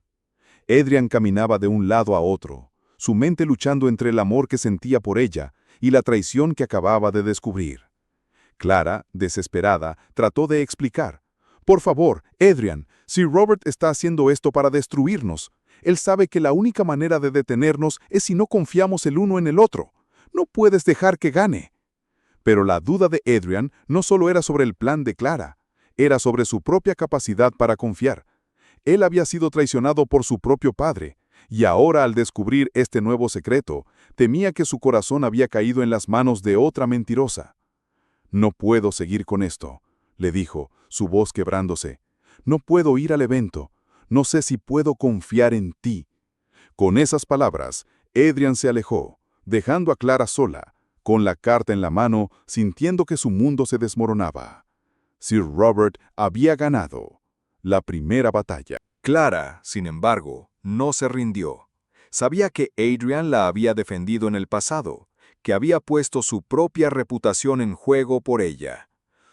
Adrian caminaba de un lado a otro, su mente luchando entre el amor que sentía por ella y la traición que acababa de descubrir. Clara, desesperada, trató de explicar. «Por favor, Adrian, Sir Robert está haciendo esto para destruirnos. Él sabe que la única manera de detenernos es si no confiamos el uno en el otro. No puedes dejar que gane». Pero la duda de Adrian no solo era sobre el plan de Clara, era sobre su propia capacidad para confiar. Él había sido traicionado por su propio padre, y ahora al descubrir este nuevo secreto, temía que su corazón había caído en las manos de otra mentirosa. «No puedo seguir con esto», le dijo, su voz quebrándose. «No puedo ir al evento. No sé si puedo confiar en ti». Con esas palabras, Adrian se alejó, dejando a Clara sola, con la carta en la mano, sintiendo que su mundo se desmoronaba. Sir Robert había ganado la primera batalla. Clara, sin embargo, no se rindió. Sabía que Adrian la había defendido en el pasado, que había puesto su propia reputación en juego por ella.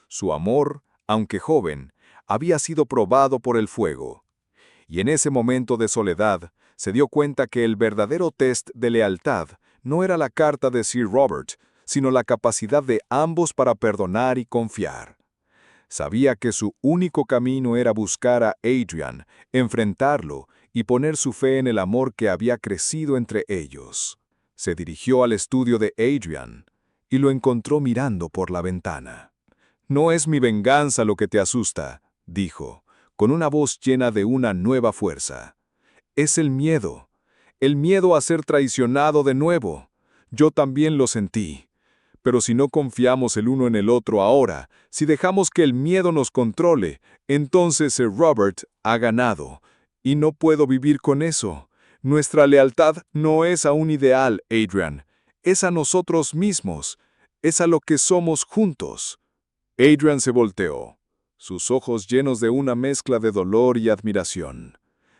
Su amor, aunque joven, había sido probado por el fuego. Y en ese momento de soledad, se dio cuenta que el verdadero test de lealtad no era la carta de Sir Robert, sino la capacidad de ambos para perdonar y confiar. Sabía que su único camino era buscar a Adrian, enfrentarlo y poner su fe en el amor que había crecido entre ellos. Se dirigió al estudio de Adrian y lo encontró mirando por la ventana. «No es mi venganza lo que te asusta», dijo, con una voz llena de una nueva fuerza. «Es el miedo a ser traicionado de nuevo. Yo también lo sentí. Pero si no confiamos el uno en el otro ahora, si dejamos que el miedo nos controle, entonces Sir Robert ha ganado. Y no puedo vivir con eso. Nuestra lealtad no es a un ideal, Adrian. Es a nosotros mismos. Es a lo que somos juntos». Adrian se volteó, sus ojos llenos de una mezcla de dolor y admiración.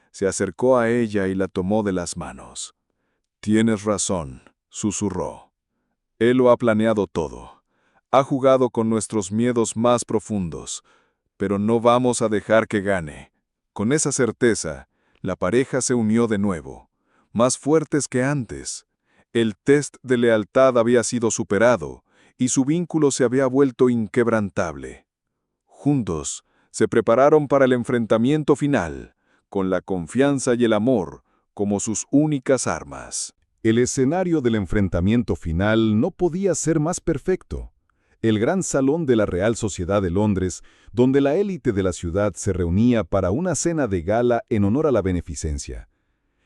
Se acercó a ella y la tomó de las manos. «Tienes razón», susurró. «Él lo ha planeado todo. Ha jugado con nuestros miedos más profundos, pero no vamos a dejar que gane». Con esa certeza, la pareja se unió de nuevo, más fuertes que antes. El test de lealtad había sido superado, y su vínculo se había vuelto inquebrantable. Juntos, se prepararon para el enfrentamiento final, con la confianza y el amor como sus únicas armas. El escenario del enfrentamiento final no podía ser más perfecto. El gran salón de la Real Sociedad de Londres, donde la élite de la ciudad se reunía para una cena de gala en honor a la beneficencia.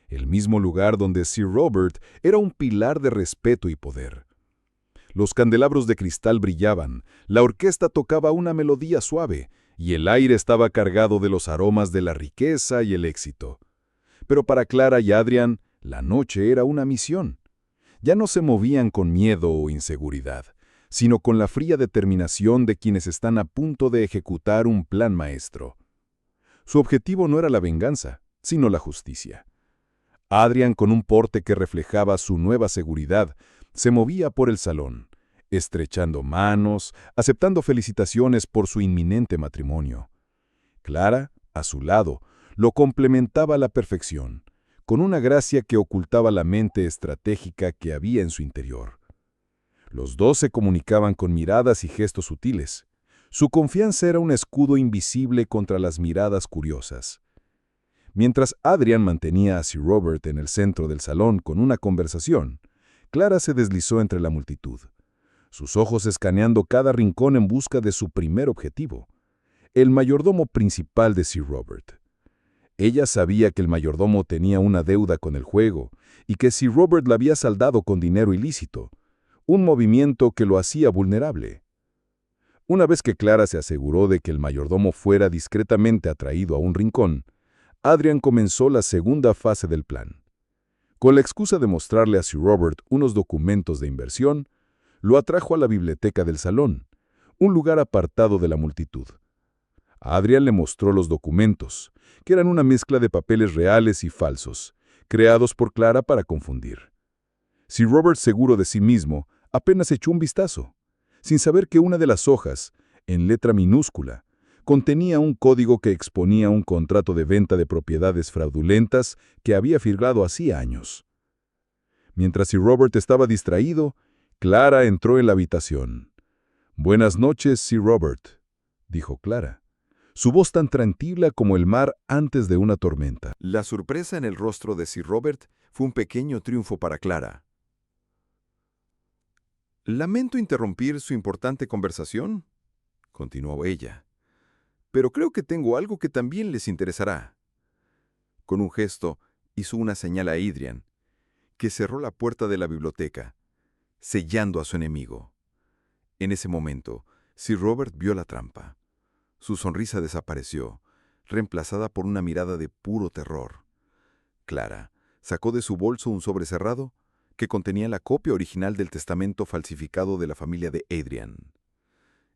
El mismo lugar donde Sir Robert era un pilar de respeto y poder. Los candelabros de cristal brillaban, la orquesta tocaba una melodía suave, y el aire estaba cargado de los aromas de la riqueza y el éxito. Pero para Clara y Adrian, la noche era una misión. Ya no se movían con miedo o inseguridad, sino con la fría determinación de quienes están a punto de ejecutar un plan maestro. Su objetivo no era la venganza, sino la justicia. Adrian, con un porte que reflejaba su nueva seguridad, se movía por el salón, estrechando manos, aceptando felicitaciones por su inminente matrimonio. Clara, a su lado, lo complementaba a la perfección, con una gracia que ocultaba la mente estratégica que había en su interior. Los dos se comunicaban con miradas y gestos sutiles. Su confianza era un escudo invisible contra las miradas curiosas. Mientras Adrian mantenía a Sir Robert en el centro del salón con una conversación, Clara se deslizó entre la multitud, sus ojos escaneando cada rincón en busca de su primer objetivo, el mayordomo principal de Sir Robert. Ella sabía que el mayordomo tenía una deuda con el juego y que Sir Robert la había saldado con dinero ilícito, un movimiento que lo hacía vulnerable. Una vez que Clara se aseguró de que el mayordomo fuera discretamente atraído a un rincón, Adrian comenzó la segunda fase del plan. Con la excusa de mostrarle a Sir Robert unos documentos de inversión, lo atrajo a la biblioteca del salón, un lugar apartado de la multitud. Adrian le mostró los documentos, que eran una mezcla de papeles reales y falsos, creados por Clara para confundir. Sir Robert, seguro de sí mismo, apenas echó un vistazo, sin saber que una de las hojas, en letra minúscula. Contenía un código que exponía un contrato de venta de propiedades fraudulentas que había firmado hacía años. Mientras Sir Robert estaba distraído, Clara entró en la habitación. «Buenas noches, Sir Robert», dijo Clara, su voz tan tranquila como el mar antes de una tormenta. La sorpresa en el rostro de Sir Robert fue un pequeño triunfo para Clara. «Lamento interrumpir su importante conversación», continuó ella, «pero creo que tengo algo que también les interesará». Con un gesto, hizo una señal a Adrian, que cerró la puerta de la biblioteca, sellando a su enemigo. En ese momento, Sir Robert vio la trampa. Su sonrisa desapareció, reemplazada por una mirada de puro terror. Clara sacó de su bolso un sobre cerrado que contenía la copia original del testamento falsificado de la familia de Adrian.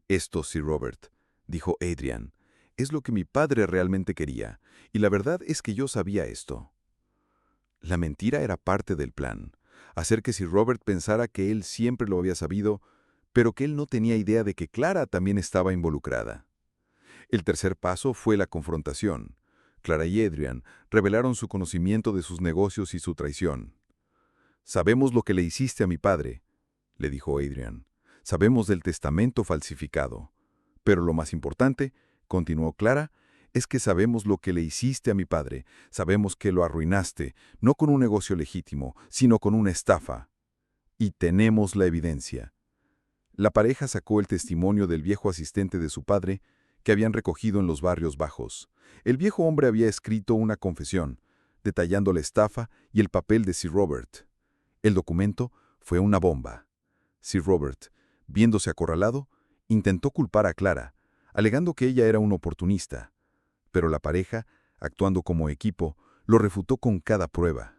«Esto, Sir Robert», dijo Adrian, «es lo que mi padre realmente quería, y la verdad es que yo sabía esto». La mentira era parte del plan, hacer que Sir Robert pensara que él siempre lo había sabido, pero que él no tenía idea de que Clara también estaba involucrada. El tercer paso fue la confrontación. Clara y Adrian revelaron su conocimiento de sus negocios y su traición. «Sabemos lo que le hiciste a mi padre», le dijo Adrian. «Sabemos del testamento falsificado. Pero lo más importante», continuó Clara, «es que sabemos lo que le hiciste a mi padre. Sabemos que lo arruinaste, no con un negocio legítimo, sino con una estafa. Y tenemos la evidencia». La pareja sacó el testimonio del viejo asistente de su padre, que habían recogido en los barrios bajos. El viejo hombre había escrito una confesión, detallando la estafa y el papel de Sir Robert. El documento fue una bomba. Sir Robert, viéndose acorralado, intentó culpar a Clara, alegando que ella era un oportunista. Pero la pareja, actuando como equipo, lo refutó con cada prueba.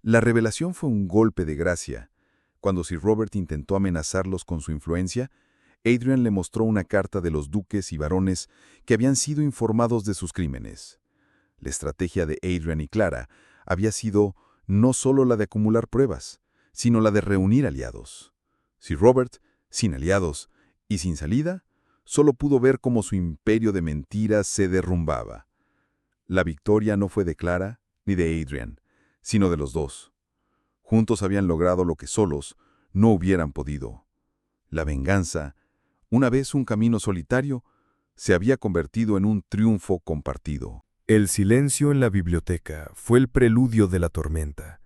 La revelación fue un golpe de gracia. Cuando Sir Robert intentó amenazarlos con su influencia, Adrian le mostró una carta de los duques y barones que habían sido informados de sus crímenes. La estrategia de Adrian y Clara había sido no solo la de acumular pruebas, sino la de reunir aliados. Sir Robert, sin aliados y sin salida, solo pudo ver cómo su imperio de mentiras se derrumbaba. La victoria no fue de Clara ni de Adrian, sino de los dos. Juntos habían logrado lo que solos no hubieran podido. La venganza, una vez un camino solitario, se había convertido en un triunfo compartido. El silencio en la biblioteca fue el preludio de la tormenta.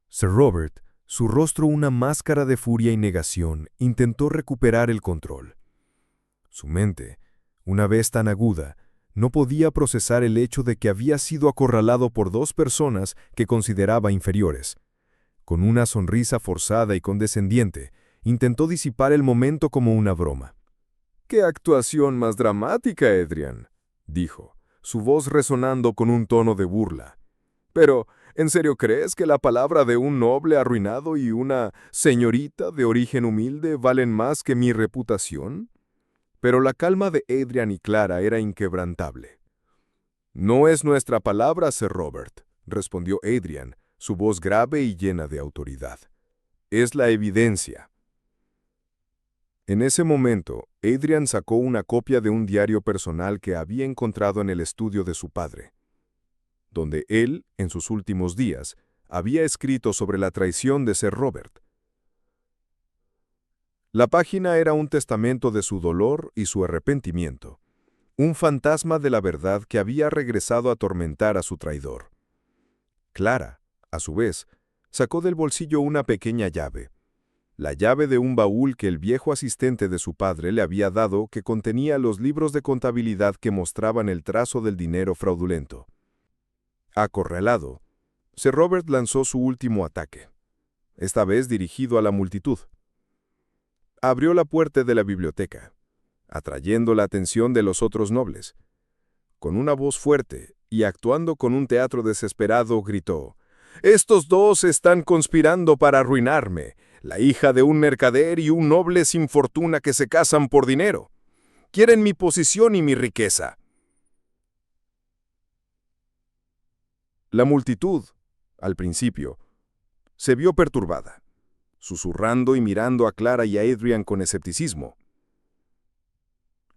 Sir Robert, su rostro una máscara de furia y negación, intentó recuperar el control. Su mente, una vez tan aguda, no podía procesar el hecho de que había sido acorralado por dos personas que consideraba inferiores. Con una sonrisa forzada y condescendiente, intentó disipar el momento como una broma. «¡Qué actuación más dramática, Adrian!», dijo, su voz resonando con un tono de burla. «Pero, ¿en serio crees que la palabra de un noble arruinado y una señorita de origen humilde valen más que mi reputación?» Pero la calma de Adrian y Clara era inquebrantable. «No es nuestra palabra, Sir Robert», respondió Adrian, su voz grave y llena de autoridad. «Es la evidencia». En ese momento, Adrian sacó una copia de un diario personal que había encontrado en el estudio de su padre, donde él, en sus últimos días, había escrito sobre la traición de Sir Robert. La página era un testamento de su dolor y su arrepentimiento, un fantasma de la verdad que había regresado a atormentar a su traidor. Clara, a su vez, sacó del bolsillo una pequeña llave, la llave de un baúl que el viejo asistente de su padre le había dado, que contenía los libros de contabilidad que mostraban el trazo del dinero fraudulento. Acorralado, Sir Robert lanzó su último ataque, esta vez dirigido a la multitud. Abrió la puerta de la biblioteca, atrayendo la atención de los otros nobles. Con una voz fuerte y actuando con un teatro desesperado, gritó: «¡Estos dos están conspirando para arruinarme! La hija de un mercader y un noble sin fortuna que se casan por dinero. Quieren mi posición y mi riqueza». La multitud, al principio, se vio perturbada, susurrando y mirando a Clara y a Adrian con escepticismo.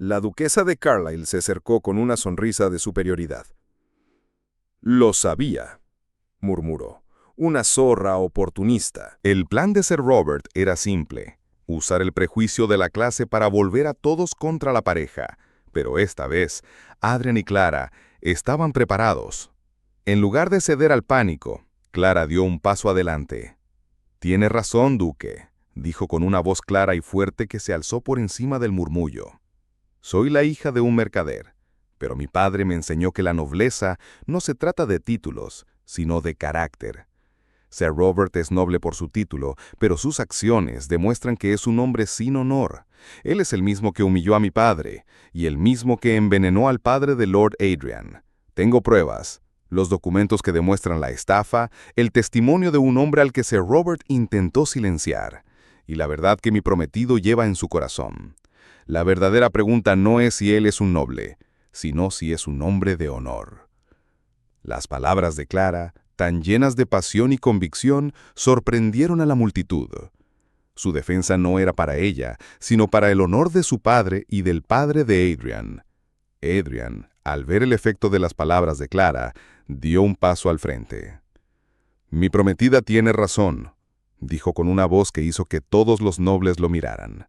La duquesa de Carlisle se acercó con una sonrisa de superioridad. «Lo sabía», murmuró. «Una zorra oportunista». El plan de Sir Robert era simple: usar el prejuicio de la clase para volver a todos contra la pareja. Pero esta vez, Adrian y Clara estaban preparados. En lugar de ceder al pánico, Clara dio un paso adelante. «Tiene razón, duque», dijo con una voz clara y fuerte que se alzó por encima del murmullo. «Soy la hija de un mercader, pero mi padre me enseñó que la nobleza no se trata de títulos, sino de carácter. Sir Robert es noble por su título, pero sus acciones demuestran que es un hombre sin honor. Él es el mismo que humilló a mi padre, y el mismo que envenenó al padre de Lord Adrian. Tengo pruebas, los documentos que demuestran la estafa, el testimonio de un hombre al que Sir Robert intentó silenciar, y la verdad que mi prometido lleva en su corazón. La verdadera pregunta no es si él es un noble, sino si es un hombre de honor». Las palabras de Clara, tan llenas de pasión y convicción, sorprendieron a la multitud. Su defensa no era para ella, sino para el honor de su padre y del padre de Adrian. Adrian, al ver el efecto de las palabras de Clara, dio un paso al frente. «Mi prometida tiene razón», dijo con una voz que hizo que todos los nobles lo miraran.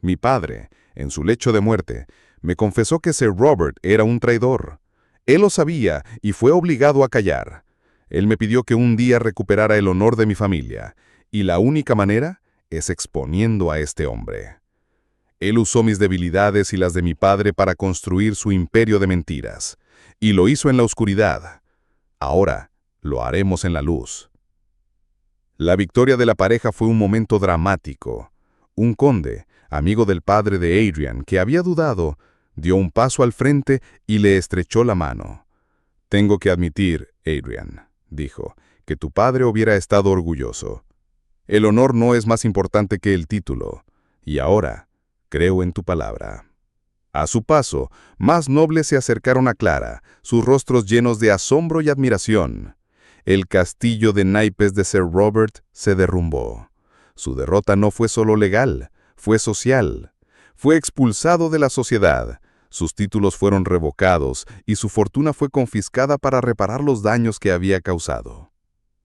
«Mi padre, en su lecho de muerte, me confesó que Sir Robert era un traidor. Él lo sabía y fue obligado a callar. Él me pidió que un día recuperara el honor de mi familia, y la única manera es exponiendo a este hombre. Él usó mis debilidades y las de mi padre para construir su imperio de mentiras, y lo hizo en la oscuridad. Ahora lo haremos en la luz». La victoria de la pareja fue un momento dramático. Un conde, amigo del padre de Adrian, que había dudado, dio un paso al frente y le estrechó la mano. «Tengo que admitir, Adrian», dijo, «que tu padre hubiera estado orgulloso. El honor no es más importante que el título, y ahora creo en tu palabra». A su paso, más nobles se acercaron a Clara, sus rostros llenos de asombro y admiración. El castillo de naipes de Sir Robert se derrumbó. Su derrota no fue solo legal, fue social. Fue expulsado de la sociedad, sus títulos fueron revocados y su fortuna fue confiscada para reparar los daños que había causado.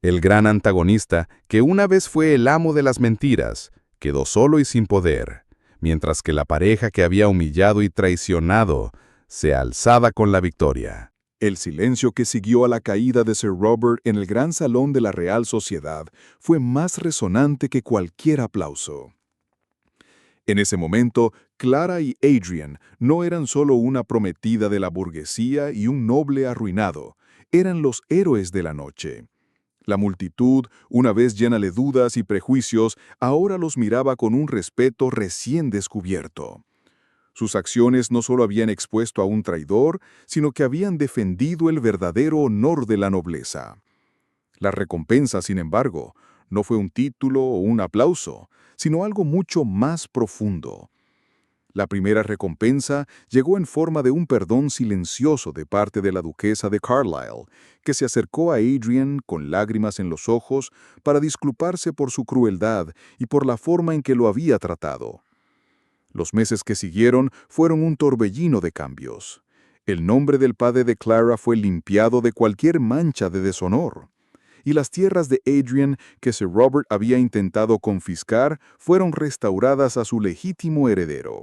El gran antagonista, que una vez fue el amo de las mentiras, quedó solo y sin poder, mientras que la pareja que había humillado y traicionado se alzaba con la victoria. El silencio que siguió a la caída de Sir Robert en el gran salón de la Real Sociedad fue más resonante que cualquier aplauso. En ese momento, Clara y Adrian no eran solo una prometida de la burguesía y un noble arruinado, eran los héroes de la noche. La multitud, una vez llena de dudas y prejuicios, ahora los miraba con un respeto recién descubierto. Sus acciones no solo habían expuesto a un traidor, sino que habían defendido el verdadero honor de la nobleza. La recompensa, sin embargo, no fue un título o un aplauso, sino algo mucho más profundo. La primera recompensa llegó en forma de un perdón silencioso de parte de la duquesa de Carlisle, que se acercó a Adrian con lágrimas en los ojos para disculparse por su crueldad y por la forma en que lo había tratado. Los meses que siguieron fueron un torbellino de cambios. El nombre del padre de Clara fue limpiado de cualquier mancha de deshonor, y las tierras de Adrian que Sir Robert había intentado confiscar fueron restauradas a su legítimo heredero.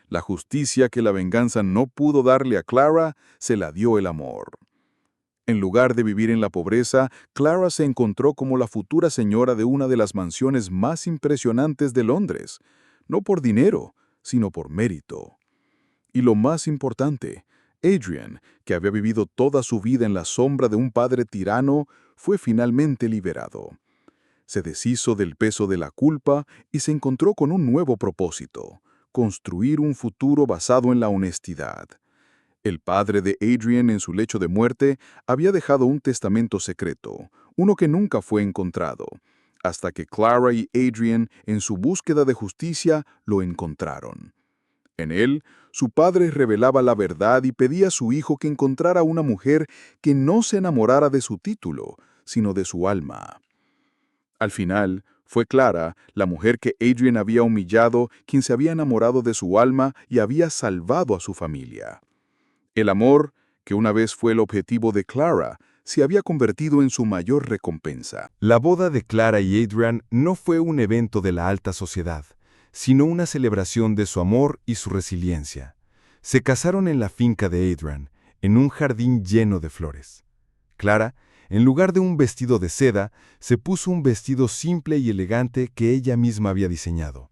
La justicia que la venganza no pudo darle a Clara, se la dio el amor. En lugar de vivir en la pobreza, Clara se encontró como la futura señora de una de las mansiones más impresionantes de Londres, no por dinero, sino por mérito. Y lo más importante, Adrian, que había vivido toda su vida en la sombra de un padre tirano, fue finalmente liberado. Se deshizo del peso de la culpa y se encontró con un nuevo propósito: construir un futuro basado en la honestidad. El padre de Adrian, en su lecho de muerte, había dejado un testamento secreto, uno que nunca fue encontrado, hasta que Clara y Adrian, en su búsqueda de justicia, lo encontraron. En él, su padre revelaba la verdad y pedía a su hijo que encontrara una mujer que no se enamorara de su título, sino de su alma. Al final, Fue Clara, la mujer que Adrian había humillado, quien se había enamorado de su alma y había salvado a su familia. El amor, que una vez fue el objetivo de Clara, se había convertido en su mayor recompensa. La boda de Clara y Adrian no fue un evento de la alta sociedad, sino una celebración de su amor y su resiliencia. Se casaron en la finca de Adrian, en un jardín lleno de flores. Clara, en lugar de un vestido de seda, se puso un vestido simple y elegante que ella misma había diseñado.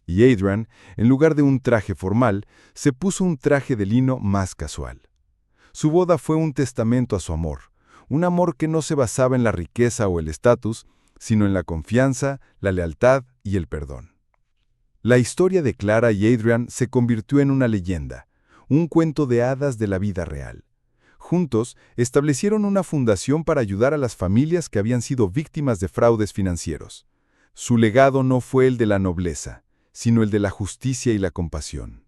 Y Adrian, en lugar de un traje formal, se puso un traje de lino más casual. Su boda fue un testamento a su amor, un amor que no se basaba en la riqueza o el estatus, sino en la confianza, la lealtad y el perdón. La historia de Clara y Adrian se convirtió en una leyenda, un cuento de hadas de la vida real. Juntos, establecieron una fundación para ayudar a las familias que habían sido víctimas de fraudes financieros. Su legado no fue el de la nobleza, sino el de la justicia y la compasión.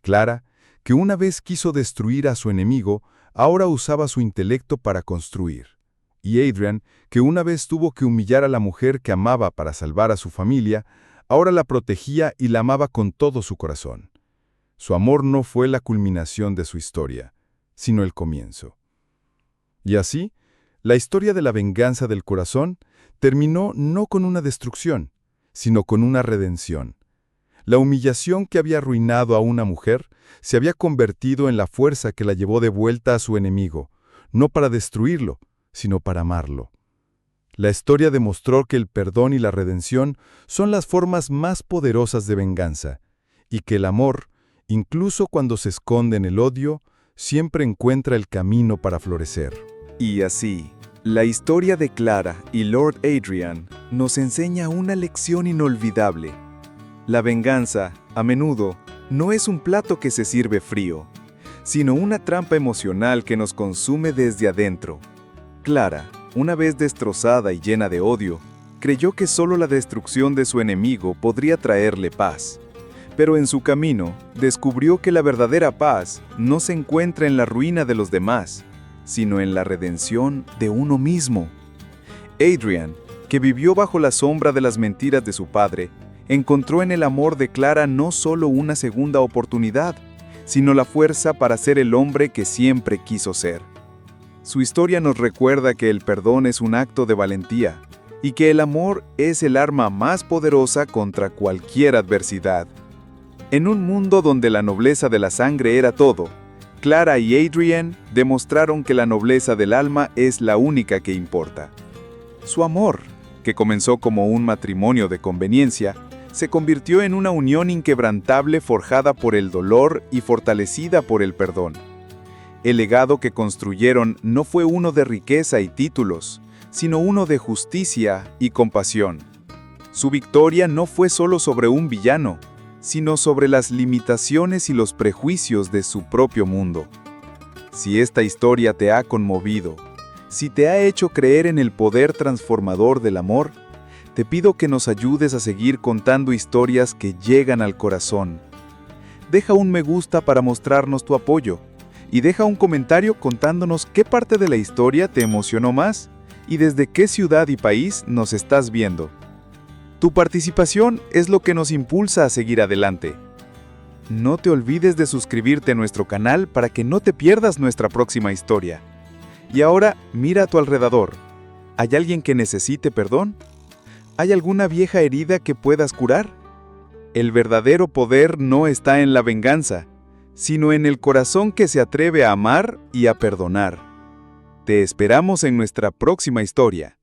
Clara, que una vez quiso destruir a su enemigo, ahora usaba su intelecto para construir. Y Adrian, que una vez tuvo que humillar a la mujer que amaba para salvar a su familia, ahora la protegía y la amaba con todo su corazón. Su amor no fue la culminación de su historia, sino el comienzo. Y así, la historia de la venganza del corazón terminó no con una destrucción, sino con una redención. La humillación que había arruinado a una mujer se había convertido en la fuerza que la llevó de vuelta a su enemigo, no para destruirlo, sino para amarlo. La historia demostró que el perdón y la redención son las formas más poderosas de venganza, y que el amor, incluso cuando se esconde en el odio, siempre encuentra el camino para florecer. Y así, la historia de Clara y Lord Adrian nos enseña una lección inolvidable. La venganza, a menudo, no es un plato que se sirve frío, sino una trampa emocional que nos consume desde adentro. Clara, una vez destrozada y llena de odio, creyó que solo la destrucción de su enemigo podría traerle paz. Pero en su camino, descubrió que la verdadera paz no se encuentra en la ruina de los demás, sino en la redención de uno mismo. Adrian, que vivió bajo la sombra de las mentiras de su padre, encontró en el amor de Clara no solo una segunda oportunidad, sino la fuerza para ser el hombre que siempre quiso ser. Su historia nos recuerda que el perdón es un acto de valentía y que el amor es el arma más poderosa contra cualquier adversidad. En un mundo donde la nobleza de la sangre era todo, Clara y Adrian demostraron que la nobleza del alma es la única que importa. Su amor, que comenzó como un matrimonio de conveniencia, se convirtió en una unión inquebrantable forjada por el dolor y fortalecida por el perdón. El legado que construyeron no fue uno de riqueza y títulos, sino uno de justicia y compasión. Su victoria no fue solo sobre un villano, sino sobre las limitaciones y los prejuicios de su propio mundo. Si esta historia te ha conmovido, si te ha hecho creer en el poder transformador del amor, te pido que nos ayudes a seguir contando historias que llegan al corazón. Deja un me gusta para mostrarnos tu apoyo y deja un comentario contándonos qué parte de la historia te emocionó más y desde qué ciudad y país nos estás viendo. Tu participación es lo que nos impulsa a seguir adelante. No te olvides de suscribirte a nuestro canal para que no te pierdas nuestra próxima historia. Y ahora, mira a tu alrededor. ¿Hay alguien que necesite perdón? ¿Hay alguna vieja herida que puedas curar? El verdadero poder no está en la venganza, sino en el corazón que se atreve a amar y a perdonar. Te esperamos en nuestra próxima historia.